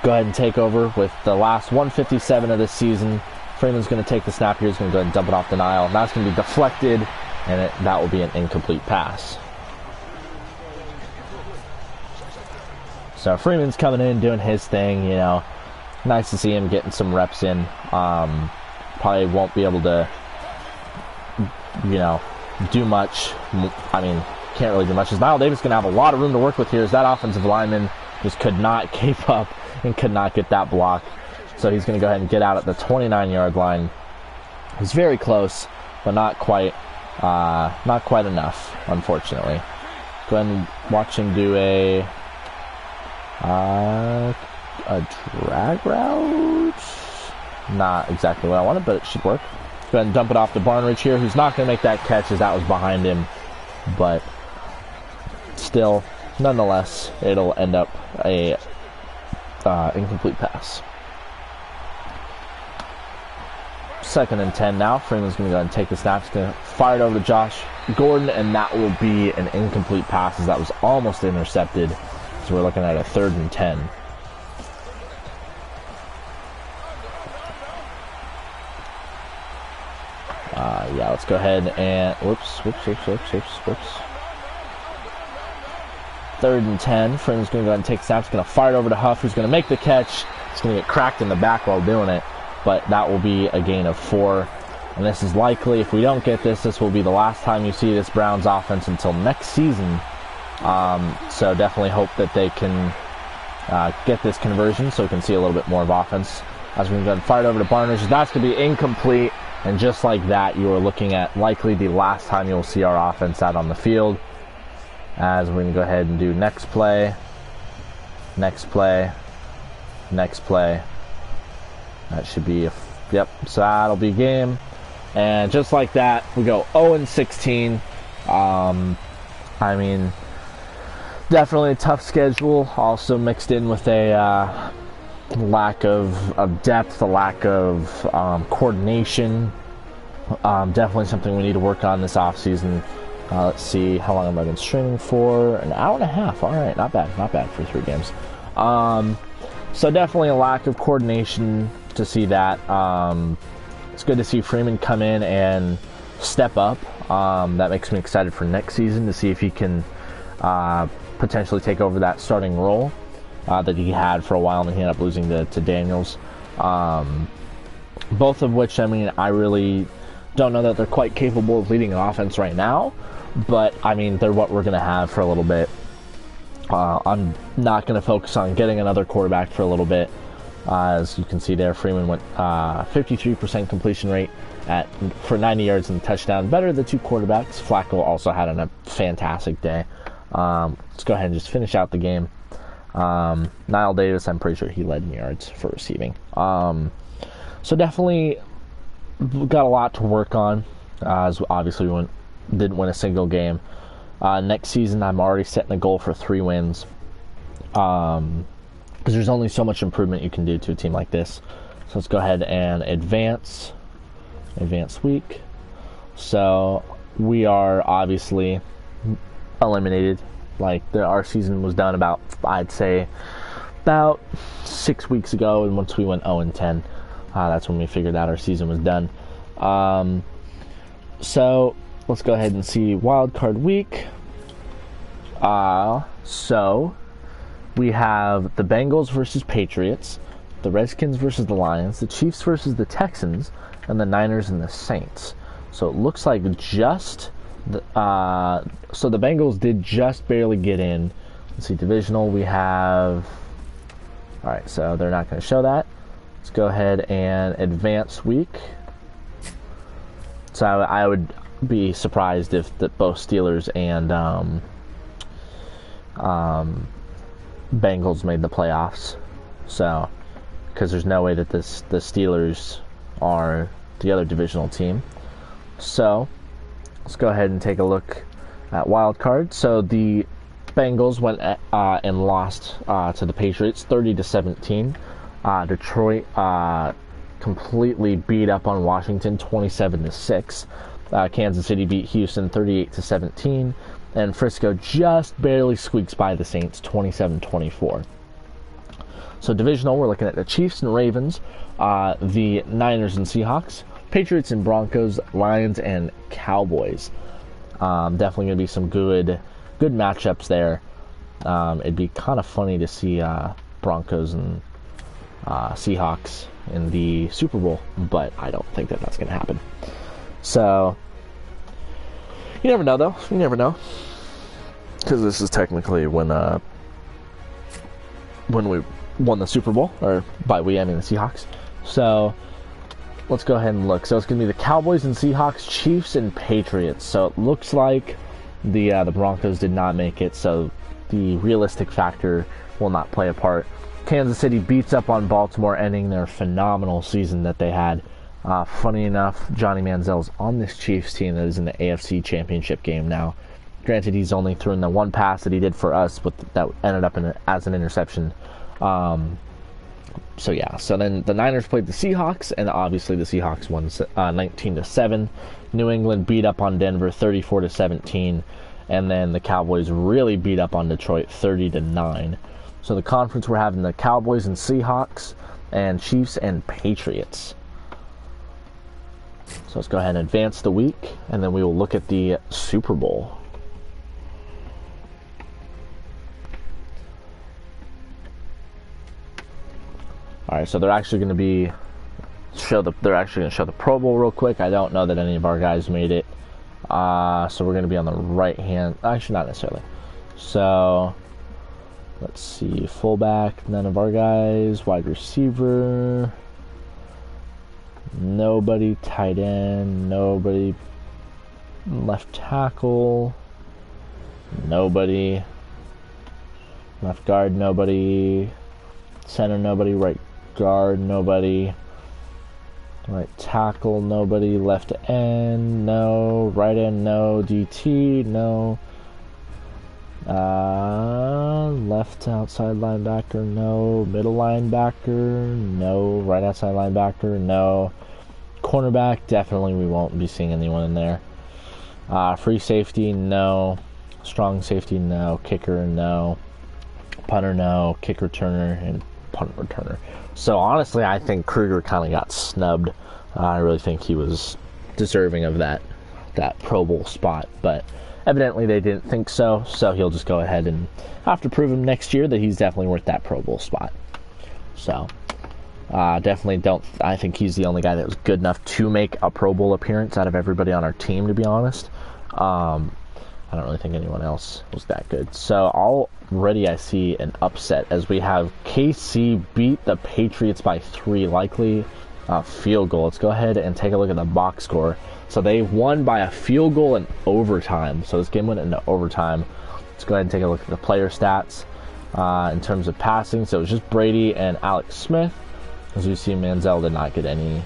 go ahead and take over with the last 157 of this season. Freeman's going to take the snap here. He's going to go ahead and dump it off to Nile. That's going to be deflected, and that will be an incomplete pass. So Freeman's coming in, doing his thing, you know. Nice to see him getting some reps in. Probably won't be able to, you know, do much. I mean, can't really do much. As Nile Davis going to have a lot of room to work with here, as that offensive lineman just could not keep up and could not get that block. So he's going to go ahead and get out at the 29-yard line. He's very close, but not quite enough, unfortunately. Go ahead and watch him do a drag route. Not exactly what I wanted, but it should work. Go ahead and dump it off to Barnridge here, who's not going to make that catch as that was behind him. But still, nonetheless, it'll end up a incomplete pass. 2nd and 10 now. Freeman's going to go ahead and take the snap. He's going to fire it over to Josh Gordon, and that will be an incomplete pass as that was almost intercepted. So we're looking at a 3rd and 10. Yeah, let's go ahead and whoops. 3rd and 10. Freeman's going to go ahead and take the snap. He's going to fire it over to Huff, who's going to make the catch. He's going to get cracked in the back while doing it, but that will be a gain of 4. And this is likely, if we don't get this, this will be the last time you see this Browns offense until next season. So definitely hope that they can get this conversion so we can see a little bit more of offense. As we're going to go and fire it over to Barnridge, that's going to be incomplete. And just like that, you are looking at likely the last time you'll see our offense out on the field. As we're going to go ahead and do next play. That should be, yep, so that'll be game. And just like that, we go 0-16. I mean, definitely a tough schedule, also mixed in with a lack of depth, a lack of coordination. Definitely something we need to work on this offseason. Let's see, how long have I been streaming for? An hour and a half. All right, not bad for 3 games. So definitely a lack of coordination to see that. It's good to see Freeman come in and step up. That makes me excited for next season to see if he can potentially take over that starting role that he had for a while, and he ended up losing to Daniels. Both of which, I mean, I really don't know that they're quite capable of leading an offense right now, but I mean, they're what we're going to have for a little bit. I'm not going to focus on getting another quarterback for a little bit. As you can see there, Freeman went 53% completion rate for 90 yards and a touchdown. Better than 2 quarterbacks. Flacco also had a fantastic day. Let's go ahead and just finish out the game. Nile Davis, I'm pretty sure he led in yards for receiving. So definitely got a lot to work on. As obviously we didn't win a single game. Next season, I'm already setting a goal for 3 wins. Because there's only so much improvement you can do to a team like this. So let's go ahead and advance week. So we are obviously eliminated. Like our season was done about, I'd say, about 6 weeks ago, and once we went 0-10, that's when we figured out our season was done. So let's go ahead and see wild card week. So we have the Bengals versus Patriots, the Redskins versus the Lions, the Chiefs versus the Texans, and the Niners and the Saints. So it looks like so the Bengals did just barely get in. Let's see, divisional, we have... Alright, so they're not going to show that. Let's go ahead and advance week. So I would be surprised if both Steelers and Bengals made the playoffs. So, because there's no way that the Steelers are the other divisional team. So, let's go ahead and take a look at wild card. So the Bengals went and lost to the Patriots 30-17. Detroit completely beat up on Washington 27-6. Kansas City beat Houston 38-17. And Frisco just barely squeaks by the Saints 27-24. So divisional, we're looking at the Chiefs and Ravens, the Niners and Seahawks, Patriots and Broncos, Lions and Cowboys. Definitely going to be some good matchups there. It'd be kind of funny to see Broncos and Seahawks in the Super Bowl, but I don't think that that's going to happen. So you never know, though. You never know, because this is technically when we won the Super Bowl, or by we I mean the Seahawks. So let's go ahead and look. So it's going to be the Cowboys and Seahawks, Chiefs and Patriots. So it looks like the Broncos did not make it, so the realistic factor will not play a part. Kansas City beats up on Baltimore, ending their phenomenal season that they had. Funny enough, Johnny Manziel's on this Chiefs team that is in the AFC Championship game now. Granted, he's only thrown the one pass that he did for us, but that ended up as an interception. So yeah, so then the Niners played the Seahawks, and obviously the Seahawks won 19-7. New England beat up on Denver 34-17, and then the Cowboys really beat up on Detroit 30-9. So the conference, we're having the Cowboys and Seahawks, and Chiefs and Patriots. So let's go ahead and advance the week, and then we will look at the Super Bowl. All right, so they're actually going to show the Pro Bowl real quick. I don't know that any of our guys made it, so we're going to be on the right hand. Actually, not necessarily. So let's see, fullback, none of our guys. Wide receiver, nobody. Tight end, nobody. Left tackle, nobody. Left guard, nobody. Center, nobody. Right guard, nobody. Right tackle, nobody. Left end, no. Right end, no. DT, no. Left outside linebacker, no. Middle linebacker, no. Right outside linebacker, no. Cornerback, definitely we won't be seeing anyone in there. Free safety, no. Strong safety, no. Kicker, no. Punter, no. Kick returner, and punt returner. So honestly, I think Kruger kind of got snubbed. I really think he was deserving of that Pro Bowl spot, but evidently they didn't think so, so he'll just go ahead and have to prove him next year that he's definitely worth that Pro Bowl spot. So definitely I think he's the only guy that was good enough to make a Pro Bowl appearance out of everybody on our team, to be honest. I don't really think anyone else was that good. So already I see an upset as we have KC beat the Patriots by 3, likely field goal. Let's go ahead and take a look at the box score. So they won by a field goal in overtime. So this game went into overtime. Let's go ahead and take a look at the player stats in terms of passing. So it was just Brady and Alex Smith. As you see, Manziel did not get any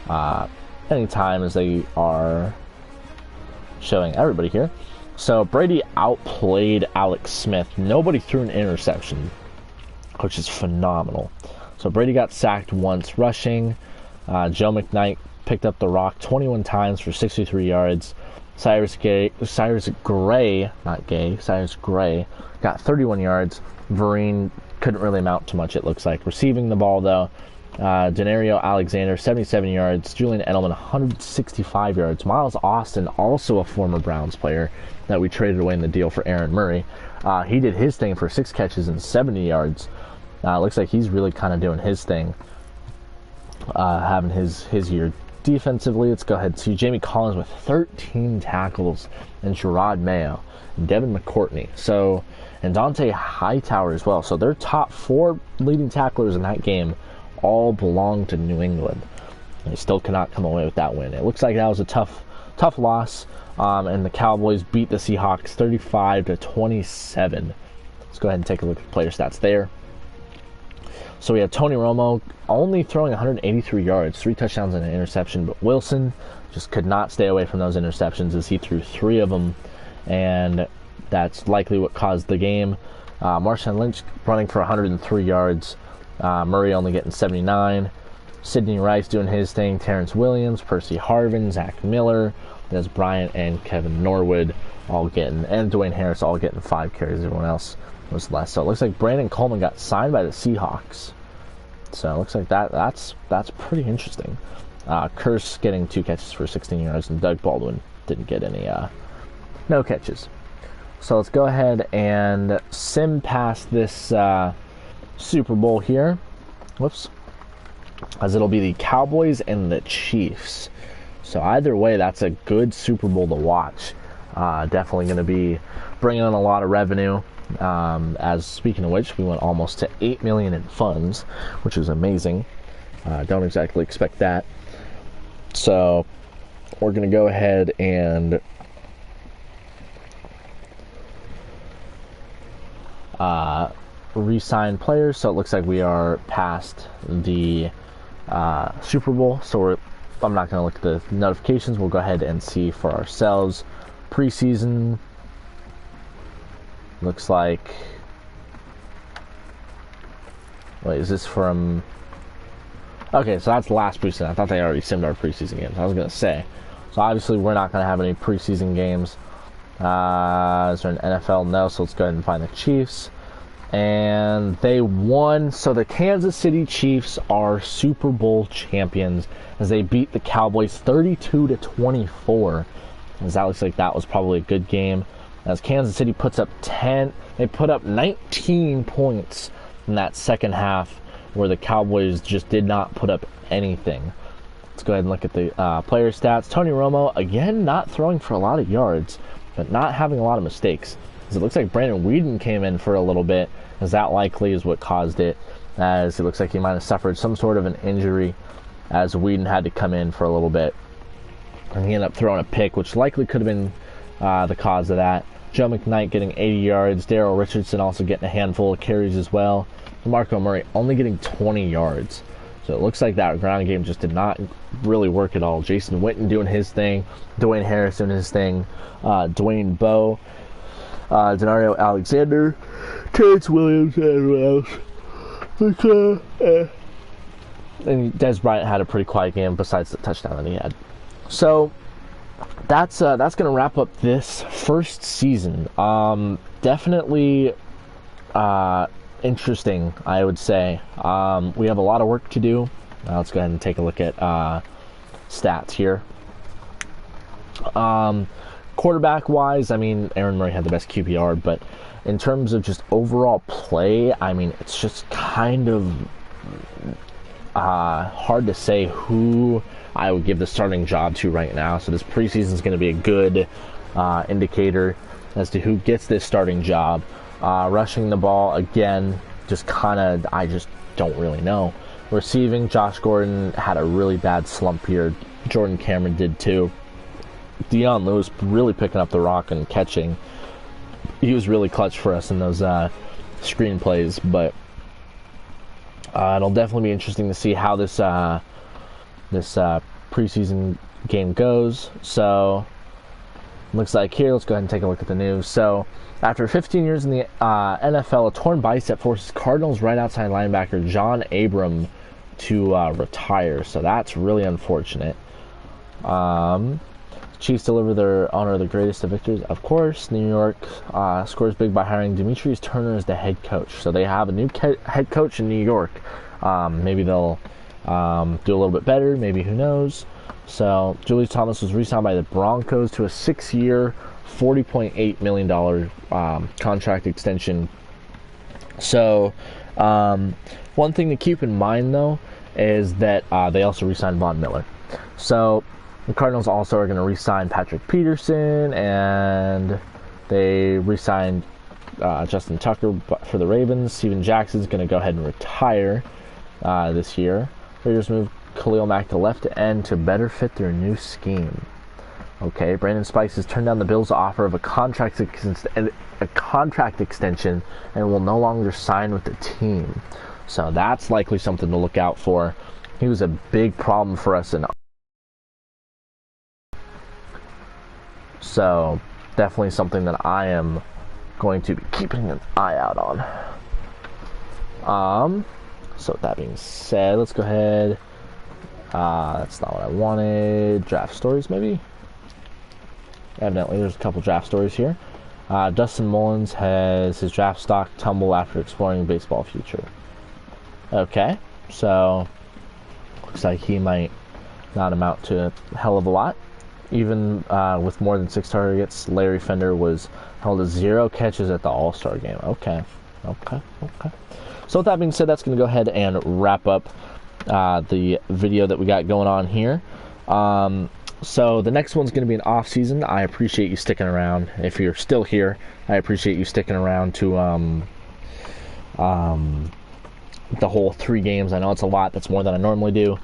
time, as they are showing everybody here. So Brady outplayed Alex Smith. Nobody threw an interception, which is phenomenal. So Brady got sacked once rushing. Joe McKnight picked up the rock 21 times for 63 yards. Cyrus Gray got 31 yards. Vereen couldn't really amount to much, it looks like. Receiving the ball, though, Denario Alexander, 77 yards. Julian Edelman, 165 yards. Miles Austin, also a former Browns player that we traded away in the deal for Aaron Murray. He did his thing for 6 catches and 70 yards. Looks like he's really kind of doing his thing, having his year defensively. Let's go ahead and see Jamie Collins with 13 tackles, and Gerard Mayo, and Devin McCourtney. So, and Dante Hightower as well. So their top 4 leading tacklers in that game all belong to New England. They still cannot come away with that win. It looks like that was a tough loss, and the Cowboys beat the Seahawks 35-27. Let's go ahead and take a look at the player stats there. So we have Tony Romo only throwing 183 yards, 3 touchdowns and an interception, but Wilson just could not stay away from those interceptions as he threw 3 of them, and that's likely what caused the game. Marshawn Lynch running for 103 yards, Murray only getting 79. Sidney Rice doing his thing, Terrence Williams, Percy Harvin, Zach Miller, Dez Bryant and Kevin Norwood all getting, and Dwayne Harris all getting 5 carries. Everyone else was less. So it looks like Brandon Coleman got signed by the Seahawks. So it looks like that's pretty interesting. Curse getting 2 catches for 16 yards, and Doug Baldwin didn't get any no catches. So let's go ahead and sim past this Super Bowl here. Whoops. As it'll be the Cowboys and the Chiefs. So either way, that's a good Super Bowl to watch. Definitely going to be bringing in a lot of revenue. As speaking of which, we went almost to $8 million in funds, which is amazing. Don't exactly expect that. So we're going to go ahead and re-sign players. So it looks like we are past the Super Bowl. So I'm not going to look at the notifications. We'll go ahead and see for ourselves. Preseason looks like. Wait, is this from? Okay, so that's the last preseason. I thought they already simmed our preseason games. I was going to say. So obviously we're not going to have any preseason games. Is there an NFL? No, so let's go ahead and find the Chiefs. And they won. So the Kansas City Chiefs are Super Bowl champions as they beat the Cowboys 32-24. As that looks like that was probably a good game. As Kansas City puts up 10, they put up 19 points in that second half, where the Cowboys just did not put up anything. Let's go ahead and look at the player stats. Tony Romo, again, not throwing for a lot of yards, but not having a lot of mistakes. As it looks like Brandon Weeden came in for a little bit, as that likely is what caused it, as it looks like he might have suffered some sort of an injury, as Weeden had to come in for a little bit. And he ended up throwing a pick, which likely could have been the cause of that. Joe McKnight getting 80 yards. Darrell Richardson also getting a handful of carries as well. DeMarco Murray only getting 20 yards. So it looks like that ground game just did not really work at all. Jason Witten doing his thing. Dwayne Harris doing his thing. Dwayne Bowe. Denario Alexander. Terrence Williams and everyone else. And Dez Bryant had a pretty quiet game besides the touchdown that he had. So that's going to wrap up this first season. Definitely interesting, I would say. We have a lot of work to do. Let's go ahead and take a look at stats here. Quarterback wise, I mean, Aaron Murray had the best QPR, but in terms of just overall play, I mean, it's just kind of hard to say who I would give the starting job to right now. So this preseason is going to be a good indicator as to who gets this starting job. Rushing the ball, again, just kind of, I just don't really know. Receiving, Josh Gordon had a really bad slump here. Jordan Cameron did too. Dion Lewis really picking up the rock and catching. He was really clutch for us in those screen plays, but it'll definitely be interesting to see how this preseason game goes. So looks like here, let's go ahead and take a look at the news. So after 15 years in the NFL, a torn bicep forces Cardinals right outside linebacker John Abram to retire. So that's really unfortunate. Chiefs deliver their honor of the greatest of victories. Of course, New York scores big by hiring Demetrius Turner as the head coach. So they have a new head coach in New York. Maybe they'll do a little bit better. Maybe, who knows. So Julius Thomas was re-signed by the Broncos to a 6-year, $40.8 million contract extension. So one thing to keep in mind, though, is that they also re-signed Von Miller. So the Cardinals also are going to re-sign Patrick Peterson, and they re-signed Justin Tucker for the Ravens. Steven Jackson's going to go ahead and retire this year. Raiders move Khalil Mack to left end to better fit their new scheme. Okay, Brandon Spikes has turned down the Bills' offer of a contract extension and will no longer sign with the team. So that's likely something to look out for. He was a big problem for us in. So definitely something that I am going to be keeping an eye out on. So with that being said, let's go ahead. That's not what I wanted. Draft stories, maybe. evidently there's a couple draft stories here. Dustin Mullins has his draft stock tumble after exploring the baseball future. Okay, so looks like he might not amount to a hell of a lot. Even with more than 6 targets, Larry Fender was held to 0 catches at the All-Star game. Okay. So with that being said, that's going to go ahead and wrap up the video that we got going on here. So the next one's going to be an off season. I appreciate you sticking around. If you're still here, I appreciate you sticking around to the whole 3 games. I know it's a lot. That's more than I normally do.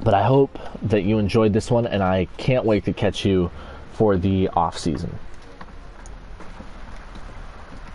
But I hope that you enjoyed this one, and I can't wait to catch you for the off season.